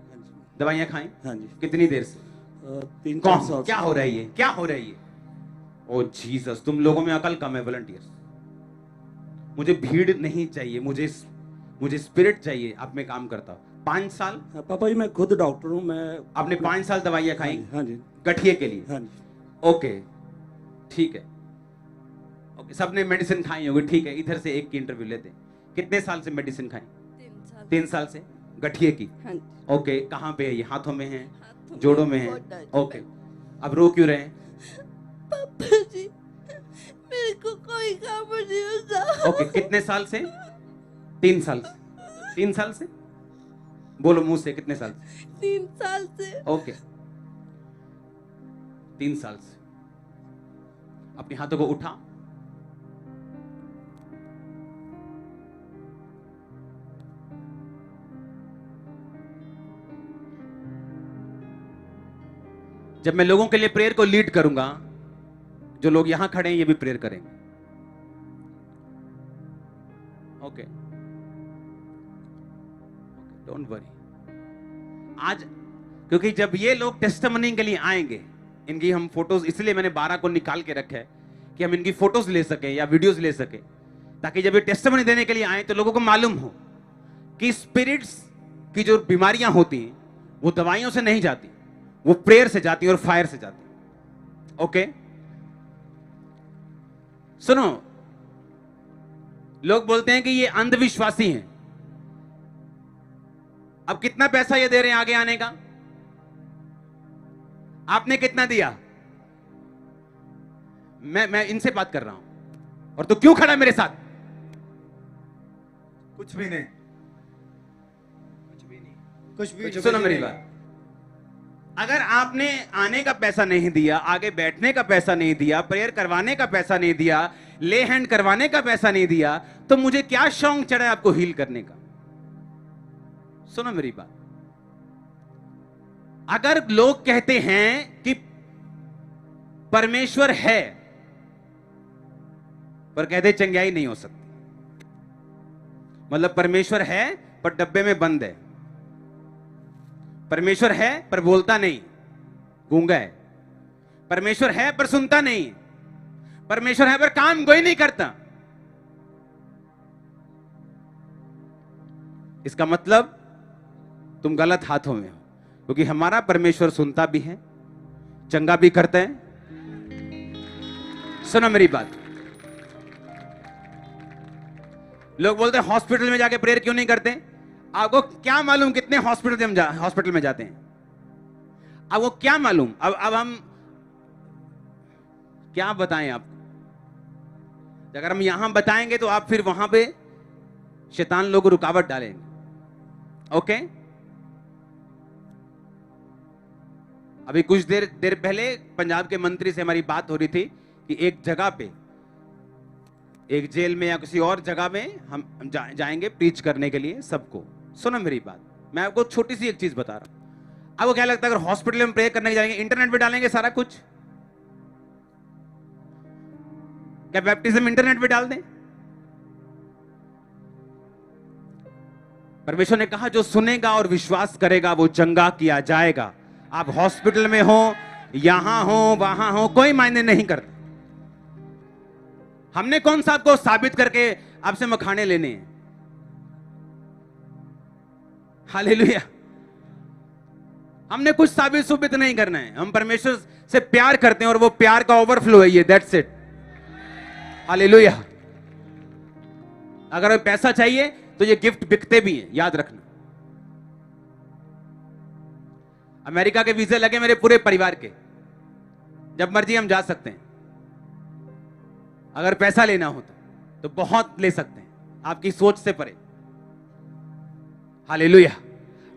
हाँ जी। दवाइयां खाई? हाँ जी। कितनी देर से? 3-4 साल। क्या हो रही है, क्या हो रही है? ओ जीसस, तुम लोगों में अकल कम है वॉलंटियर्स। मुझे भीड़ नहीं चाहिए, मुझे स्पिरिट चाहिए। आप में काम करता हूं 5 साल। हाँ, पापा जी मैं खुद डॉक्टर हूँ। मैं आपने 5 साल दवाइयां खाई? हाँ जी। गठिए के लिए? हाँ जी। ओके ठीक है, ओके, सबने मेडिसिन खाई होगी, ठीक है। इधर से एक की इंटरव्यू लेते हैं। कितने साल से मेडिसिन खाई? 3 साल। 3 साल से गठिए की? हाँ जी। ओके, कहाँ पे है ये? हाथों में है, हाथों में, जोड़ों में है? बहुत दर्द ओके, है। अब रो क्यों रहे हैं? पापा जी मेरे को कोई काम नहीं होता। ओके, कितने साल से? 3 साल से। 3 साल से बोलो मुंह से, कितने साल से? 3 साल से। ओके, 3 साल से। अपने हाथों को उठा, जब मैं लोगों के लिए प्रेयर को लीड करूंगा, जो लोग यहां खड़े हैं ये भी प्रेयर करेंगे। Okay, don't worry. आज क्योंकि जब ये लोग टेस्टिमनी के लिए आएंगे, इनकी हम फोटोज, इसलिए मैंने 12 को निकाल के रखा है कि हम इनकी फोटोज ले सके या वीडियोस ले सके, ताकि जब ये टेस्टिमनी देने के लिए आए तो लोगों को मालूम हो कि स्पिरिट्स की जो बीमारियां होती हैं वो दवाइयों से नहीं जाती, वो प्रेयर से जाती और फायर से जाती। ओके, सुनो, लोग बोलते हैं कि ये अंधविश्वासी हैं। अब कितना पैसा ये दे रहे हैं आगे आने का? आपने कितना दिया? मैं इनसे बात कर रहा हूं। और तो क्यों खड़ा मेरे साथ? कुछ भी नहीं, कुछ भी। सुनो मेरी बात, अगर आपने आने का पैसा नहीं दिया, आगे बैठने का पैसा नहीं दिया, प्रेयर करवाने का पैसा नहीं दिया, ले हैंड करवाने का पैसा नहीं दिया, तो मुझे क्या शौक चढ़ा आपको हील करने का? सुनो मेरी बात, अगर लोग कहते हैं कि परमेश्वर है पर कहते चंगाई नहीं हो सकती, मतलब परमेश्वर है पर डब्बे में बंद है, परमेश्वर है पर बोलता नहीं, गूंगा है, परमेश्वर है पर सुनता नहीं, परमेश्वर है पर काम कोई नहीं करता, इसका मतलब तुम गलत हाथों में हो, क्योंकि हमारा परमेश्वर सुनता भी है, चंगा भी करता है। सुनो मेरी बात, लोग बोलते हैं हॉस्पिटल में जाके प्रेयर क्यों नहीं करते? आपको क्या मालूम कितने हॉस्पिटल में जाते हैं? आपको क्या मालूम? अब हम क्या बताएं आपको? अगर हम यहां बताएंगे तो आप फिर वहां पे शैतान लोग रुकावट डालेंगे। ओके, अभी कुछ देर पहले पंजाब के मंत्री से हमारी बात हो रही थी कि एक जगह पे, एक जेल में या किसी और जगह में हम जाएंगे प्रीच करने के लिए सबको। सुनो मेरी बात, मैं आपको छोटी सी एक चीज बता रहा हूं। आपको क्या लगता है अगर हॉस्पिटल में प्रे करने जाएंगे इंटरनेट पे डालेंगे सारा कुछ? क्या बैप्टिज्म इंटरनेट पे डाल दें? परमेश्वर ने कहा जो सुनेगा और विश्वास करेगा वो चंगा किया जाएगा। आप हॉस्पिटल में हो, यहां हो, वहां हो, कोई मायने नहीं करता। हमने कौन सा आपको साबित करके आपसे मखाने लेने हैं? हालेलुया, हमने कुछ साबित सुबित नहीं करना है। हम परमेश्वर से प्यार करते हैं और वो प्यार का ओवरफ्लो है ये, दैट्स इट। हालेलुया। अगर पैसा चाहिए तो ये गिफ्ट बिकते भी हैं, याद रखना। अमेरिका के वीजे लगे मेरे पूरे परिवार के, जब मर्जी हम जा सकते हैं। अगर पैसा लेना हो तो बहुत ले सकते हैं, आपकी सोच से परे। हालेलुया।